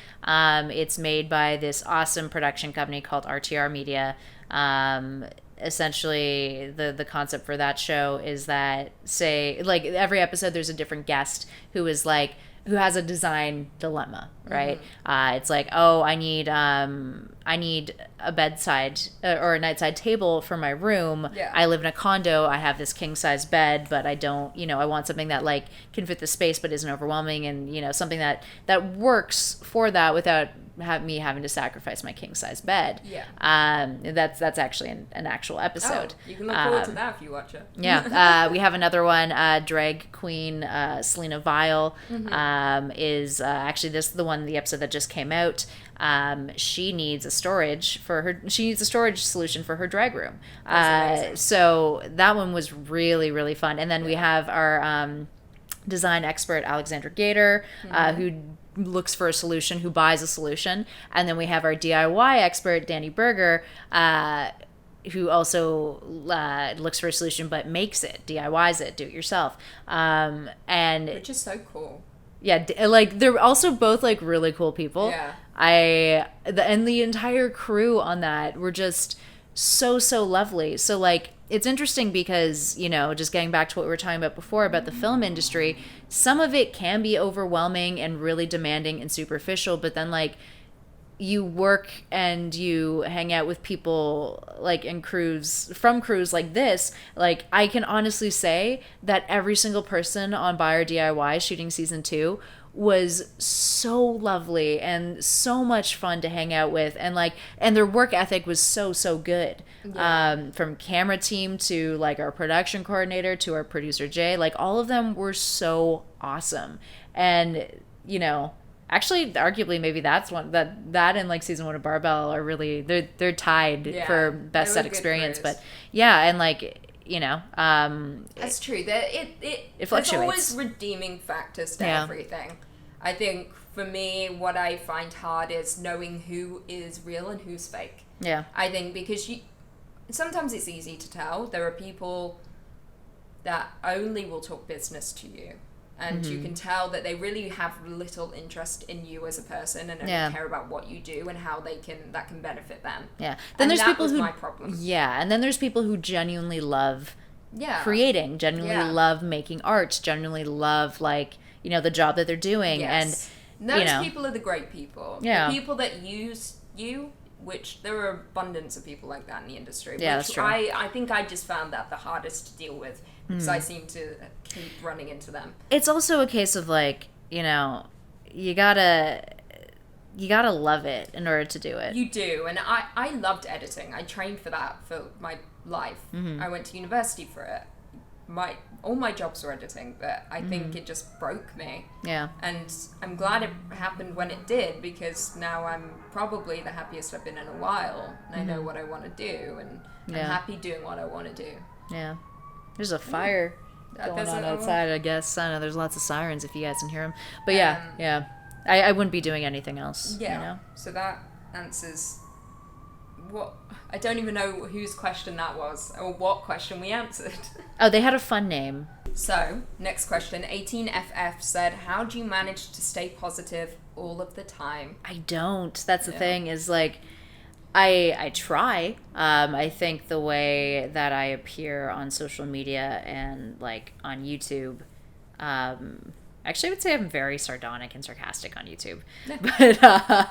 It's made by this awesome production company called RTR Media. Essentially, the concept for that show is that, say, like, every episode there's a different guest who has a design dilemma, right? It's like, oh, I need a bedside or a nightside table for my room. I live in a condo. I have this king size bed, but I don't, I want something that like can fit the space but isn't overwhelming, and something that works for that without me having to sacrifice my king size bed. That's actually an actual episode. You can look forward to that if you watch it. We have another one. Drag queen Selena Vile is actually the episode that just came out. She needs a storage solution for her drag room. So that one was really, really fun. And then we have our design expert Alexandra Gator, who looks for a solution, who buys a solution. And then we have our DIY expert Danny Berger, who also looks for a solution but makes it, DIYs it, do it yourself. And which is so cool. Yeah, like they're also both like really cool people. Yeah. And the entire crew on that were just so lovely. So like it's interesting because, you know, just getting back to what we were talking about before about the film industry, some of it can be overwhelming and really demanding and superficial, but then like you work and you hang out with people like in crews like this, like I can honestly say that every single person on Buy or DIY shooting season 2 was so lovely and so much fun to hang out with, and their work ethic was so good. Yeah. From camera team to like our production coordinator to our producer Jay, like all of them were so awesome. And you know, actually, arguably, maybe that's one that and like season 1 of Barbell are really they're tied for best set experience. But yeah, and like you know, that's true. That it fluctuates. There's always redeeming factors to everything. I think for me, what I find hard is knowing who is real and who's fake. Yeah. I think because sometimes it's easy to tell. There are people that only will talk business to you. And you can tell that they really have little interest in you as a person and only care about what you do and how that can benefit them. Yeah. Then there's people who, my problem. Yeah, and then there's people who genuinely love creating, genuinely love making art, genuinely love like, you know, the job that they're doing. Yes. And those people are the great people. Yeah. The people that use you, which there are abundance of people like that in the industry. Yeah, that's true. I think I just found that the hardest to deal with because I seem to keep running into them. It's also a case of like, you know, you gotta love it in order to do it. You do, and I loved editing. I trained for that for my life. I went to university for it. All my jobs were editing, but I think it just broke me. Yeah. And I'm glad it happened when it did, because now I'm probably the happiest I've been in a while, and I know what I want to do, and I'm happy doing what I want to do. Yeah. There's a fire going on outside, I guess. I know there's lots of sirens if you guys can hear them. But yeah. I wouldn't be doing anything else. Yeah. You know? So that answers what... I don't even know whose question that was, or what question we answered. Oh, they had a fun name. So, next question. 18FF said, how do you manage to stay positive all of the time? I don't. That's the thing, is like... I try. I think the way that I appear on social media and like on YouTube, actually I would say I'm very sardonic and sarcastic on YouTube, but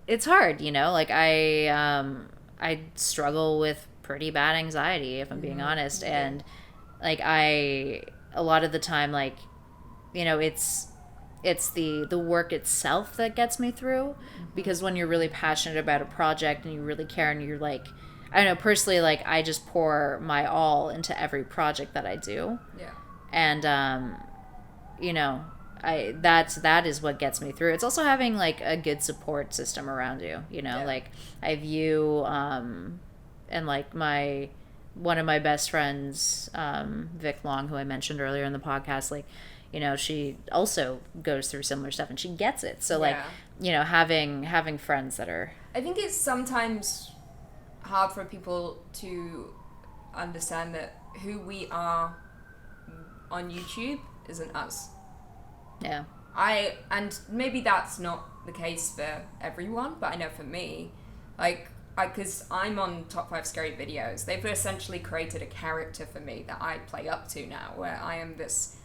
it's hard, you know, like I struggle with pretty bad anxiety, if I'm being honest, and like a lot of the time, like, you know, it's the work itself that gets me through, because when you're really passionate about a project and you really care and you're like, I don't know, personally, like I just pour my all into every project that I do. Yeah. And you know, that is what gets me through. It's also having like a good support system around you, you know, like I have you and like one of my best friends, Vic Long, who I mentioned earlier in the podcast, like, you know, she also goes through similar stuff and she gets it. So like, you know, having friends that are... I think it's sometimes hard for people to understand that who we are on YouTube isn't us. Yeah. And maybe that's not the case for everyone, but I know for me, like, because I'm on Top 5 Scary Videos, they've essentially created a character for me that I play up to now, where I am this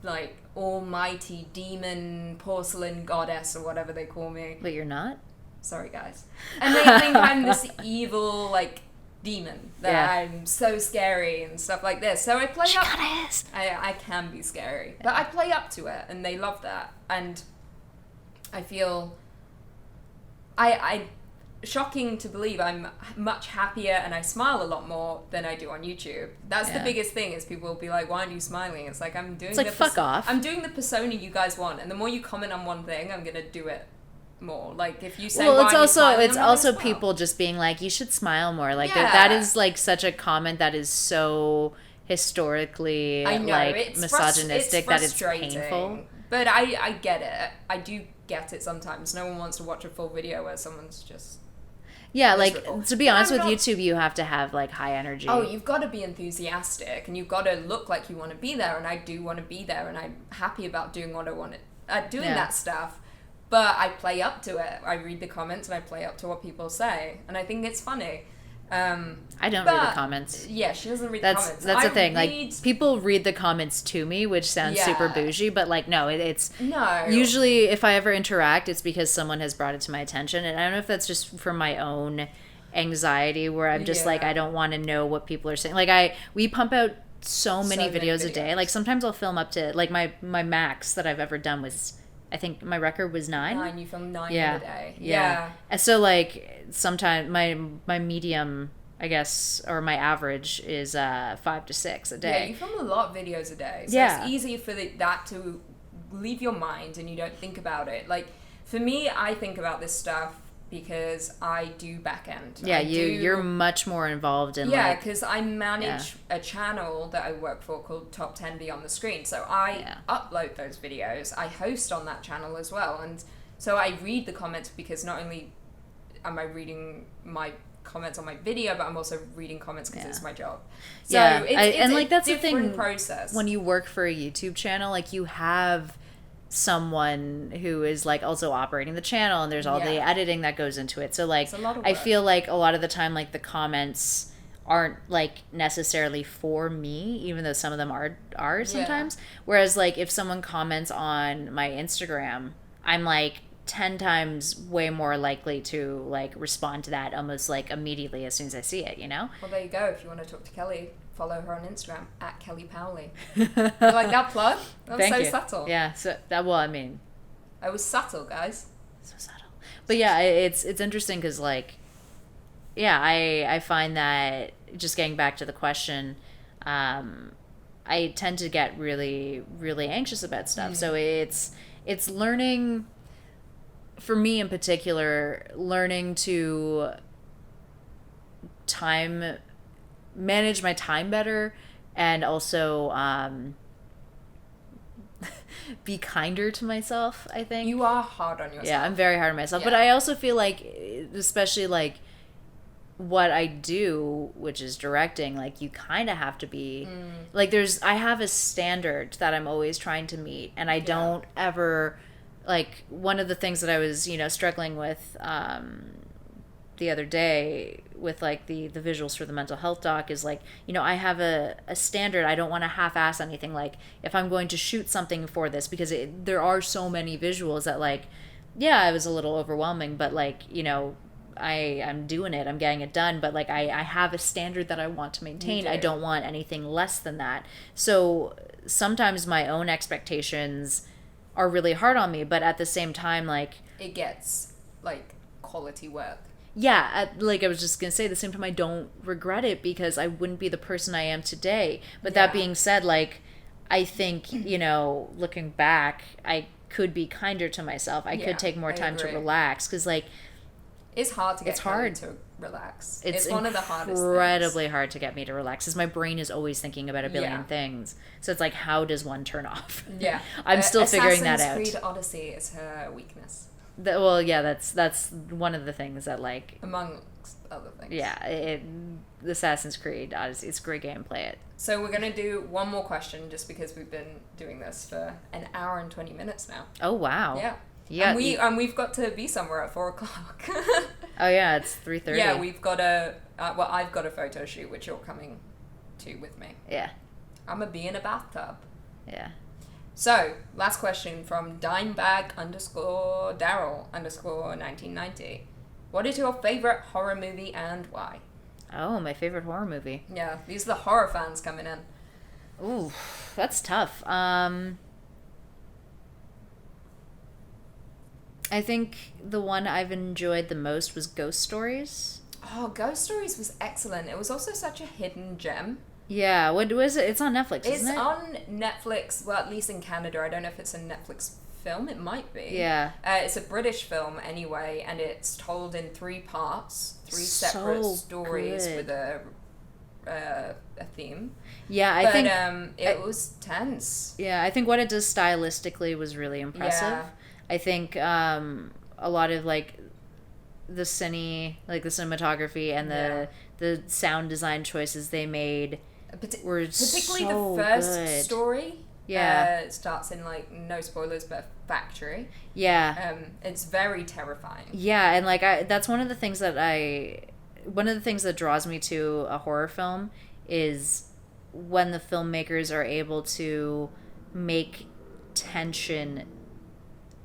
like almighty demon porcelain goddess or whatever they call me. But you're not? Sorry guys. And they think I'm this evil like demon, that I'm so scary and stuff like this. So I play she up. Kinda is. I can be scary, but I play up to it, and they love that. And I feel I shocking to believe I'm much happier and I smile a lot more than I do on YouTube. That's the biggest thing, is people will be like, why aren't you smiling? It's like, fuck off. I'm doing the persona you guys want, and the more you comment on one thing, I'm gonna do it more. Like if you say, well, it's also people just being like, you should smile more. Like that is like such a comment that is so historically like misogynistic that it's painful. But I get it. I do get it sometimes. No one wants to watch a full video where someone's just... Yeah, miserable. like, to be honest with YouTube, you have to have, like, high energy. Oh, you've got to be enthusiastic, and you've got to look like you want to be there, and I do want to be there, and I'm happy about doing what I want to, doing that stuff, but I play up to it. I read the comments, and I play up to what people say, and I think it's funny. I don't read the comments. Yeah, she doesn't read the comments. That's the thing. Like, people read the comments to me, which sounds super bougie, but, like, no, it's... No. Usually, if I ever interact, it's because someone has brought it to my attention, and I don't know if that's just for my own anxiety, where I'm just, like, I don't want to know what people are saying. Like, we pump out so many videos a day. Like, sometimes I'll film up to... Like, my max that I've ever done was... I think my record was 9. 9, you filmed 9 in a day. Yeah. And so, like, sometimes my medium, I guess, or my average is 5 to 6 a day. Yeah, you film a lot of videos a day. So it's easy for that to leave your mind and you don't think about it. Like, for me, I think about this stuff because I do back end. Yeah, you're much more involved in because I manage a channel that I work for called Top 10 Beyond the Screen. So I upload those videos. I host on that channel as well. And so I read the comments because not only am I reading my comments on my video, but I'm also reading comments because it's my job. So it's that's a the thing process. When you work for a YouTube channel, like, you have someone who is, like, also operating the channel, and there's all the editing that goes into it. So, like, I feel like a lot of the time, like, the comments aren't, like, necessarily for me, even though some of them are sometimes. Whereas, like, if someone comments on my Instagram, I'm, like, 10 times way more likely to, like, respond to that almost, like, immediately as soon as I see it, you know? Well, there you go. If you want to talk to Kelly, follow her on Instagram at Kelly Paoli. You like that plug? That was so subtle. Yeah, so that, well, I mean, I was subtle, guys. So subtle. But yeah, it's interesting because, like, I find that, just getting back to the question, I tend to get really, really anxious about stuff. So it's learning, for me in particular, learning to manage my time better, and also be kinder to myself, I think. You are hard on yourself. Yeah, I'm very hard on myself. But I also feel like, especially, like, what I do, which is directing, like, you kind of have to be... Like, I have a standard that I'm always trying to meet, and I don't ever... Like, one of the things that I was, struggling with the other day with, like, the visuals for the mental health doc is, like, I have a standard. I don't want to half-ass anything. Like, if I'm going to shoot something for this, because there are so many visuals that, like, it was a little overwhelming, but, like, I'm doing it. I'm getting it done. But, like, I have a standard that I want to maintain. I don't want anything less than that. So sometimes my own expectations are really hard on me, but at the same time, like... It gets, like, quality work. Yeah, like I was just going to say, at the same time, I don't regret it because I wouldn't be the person I am today. But that being said, like, I think, looking back, I could be kinder to myself. I could take more time to relax because, like... It's hard to get to relax. It's one of the hardest things. Incredibly hard to get me to relax because my brain is always thinking about a billion things. So it's like, how does one turn off? Yeah. I'm still figuring that out. Assassin's Creed Odyssey is her weakness. That's one of the things that, like... Amongst other things. Yeah, Assassin's Creed Odyssey, it's a great game, play it. So we're going to do one more question just because we've been doing this for an hour and 20 minutes now. Oh, wow. Yeah. And we've got to be somewhere at 4:00. Oh yeah, it's 3:30. Yeah, we've got I've got a photo shoot which you're coming to with me. Yeah. I'm gonna be in a bathtub. Yeah. So, last question from Dimebag_Daryl_1990. What is your favorite horror movie and why? Oh, my favorite horror movie. Yeah, these are the horror fans coming in. Ooh, that's tough. I think the one I've enjoyed the most was Ghost Stories. Oh, Ghost Stories was excellent. It was also such a hidden gem. Yeah, what was it? It's on Netflix, isn't it? It's on Netflix, well, at least in Canada. I don't know if it's a Netflix film. It might be. Yeah. It's a British film anyway, and it's told in 3 parts, 3 separate stories with a theme. Yeah, I think... it was tense. Yeah, I think what it does stylistically was really impressive. Yeah. I think a lot of, like, the cinematography and the sound design choices they made were particularly so the first good. story. Yeah. It starts in, like, no spoilers, but a factory. Yeah. It's very terrifying. Yeah, and, like, that's one of the things that draws me to a horror film is when the filmmakers are able to make tension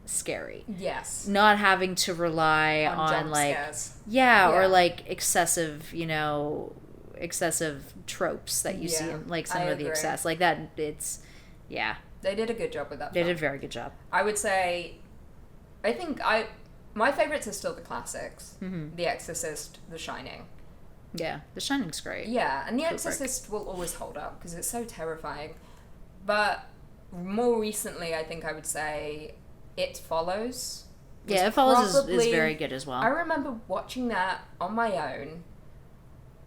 scary. Yes. Not having to rely on jump like scares. or like excessive tropes that you see in like some of the excess. Like that it's They did a good job with that. They did a very good job. I would say my favorites are still the classics. Mm-hmm. The Exorcist, The Shining. Yeah, The Shining's great. Yeah, and The Exorcist will always hold up because it's so terrifying. But more recently, I think I would say It Follows. Yeah, It Follows is very good as well. I remember watching that on my own,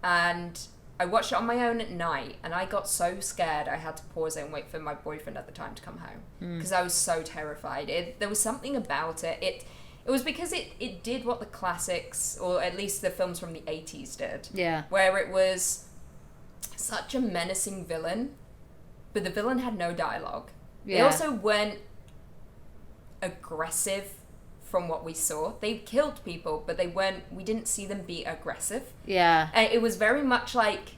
and I watched it on my own at night, and I got so scared I had to pause it and wait for my boyfriend at the time to come home because I was so terrified. There was something about it. It was because it did what the classics, or at least the films from the 80s did. Yeah. Where it was such a menacing villain, but the villain had no dialogue. Yeah. They also weren't aggressive from what we saw. They killed people, but we didn't see them be aggressive. Yeah. And it was very much like,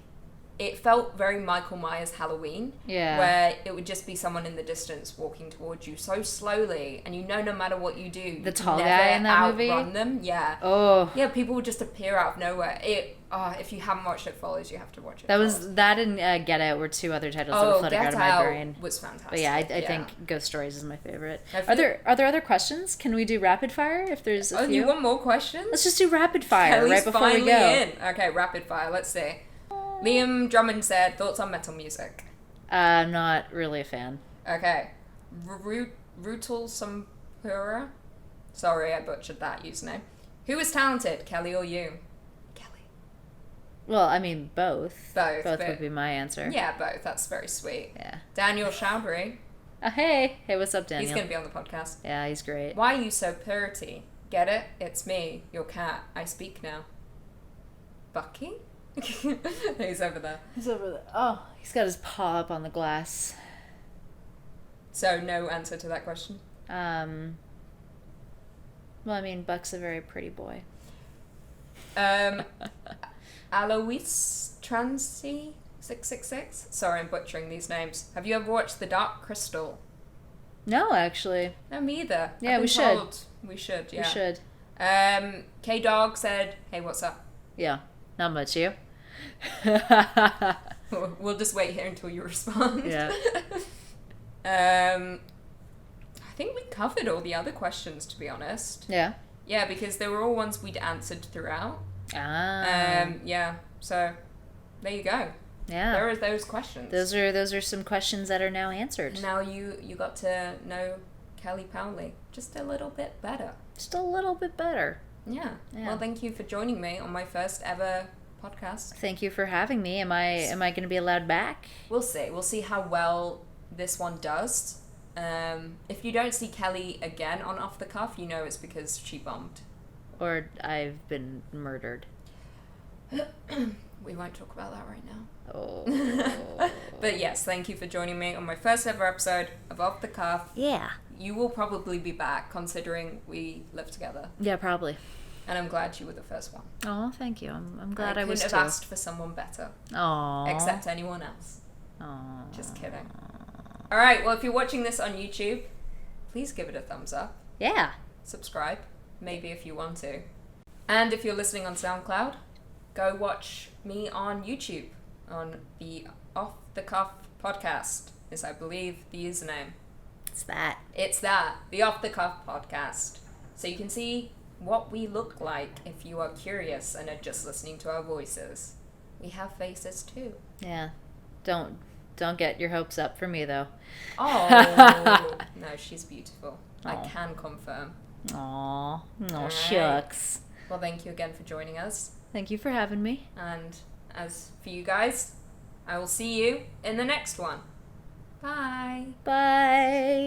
it felt very Michael Myers Halloween. Yeah. Where it would just be someone in the distance walking towards you so slowly, and no matter what you do, the tall guy in that movie, outrun them. Yeah. Oh. Yeah, people would just appear out of nowhere. If you haven't watched It Follows, you have to watch it. That and Get Out were two other titles that were floating out of my brain. Was fantastic. But yeah, I think Ghost Stories is my favorite. Are there other questions? Can we do rapid fire if there's a few? You want more questions? Let's just do rapid fire Kelly's right before we go. Okay, rapid fire. Let's see. Liam Drummond said, thoughts on metal music? I'm not really a fan. Okay. Rutal Sampura? Sorry, I butchered that username. Who is talented, Kelly or you? Kelly. Well, I mean, both. Both would be my answer. Yeah, both. That's very sweet. Yeah. Daniel Shoudry. Hey, what's up, Daniel? He's going to be on the podcast. Yeah, he's great. Why are you so purty? Get it? It's me, your cat. I speak now. Bucky? He's over there. Oh, he's got his paw up on the glass. So no answer to that question? Well, I mean, Buck's a very pretty boy. Alois Transy 666. Sorry, I'm butchering these names. Have you ever watched The Dark Crystal? No, actually. No, me either. Yeah, we should. We should, yeah. We should. K-Dog said, hey, what's up? Yeah, not much, you? We'll just wait here until you respond. Yeah. I think we covered all the other questions, to be honest. Yeah? Yeah, because they were all ones we'd answered throughout. Yeah, so there you go. Yeah. There are those questions. Those are some questions that are now answered. Now you got to know Kelly Paoli just a little bit better. Just a little bit better. Yeah. Well, thank you for joining me on my first ever podcast. Thank you for having me. Am I going to be allowed back? We'll see. We'll see how well this one does. If you don't see Kelly again on Off the Cuff, you know it's because she bombed. Or I've been murdered. We won't talk about that right now. Oh. But yes, thank you for joining me on my first ever episode of Off the Cuff. Yeah. You will probably be back, considering we live together. Yeah, probably. And I'm glad you were the first one. Oh, thank you. I'm glad I was too. I couldn't have asked for someone better. Oh. Except anyone else. Oh. Just kidding. Alright, well, if you're watching this on YouTube, please give it a thumbs up. Yeah. Subscribe, maybe if you want to. And if you're listening on SoundCloud, go watch me on YouTube on the Off the Cuff podcast, is I believe the username. It's that, the Off the Cuff podcast. So you can see what we look like if you are curious and are just listening to our voices. We have faces too. Yeah. Don't get your hopes up for me though. Oh no, she's beautiful. I can confirm. Aw, no shucks. Well, thank you again for joining us. Thank you for having me. And as for you guys, I will see you in the next one. Bye. Bye.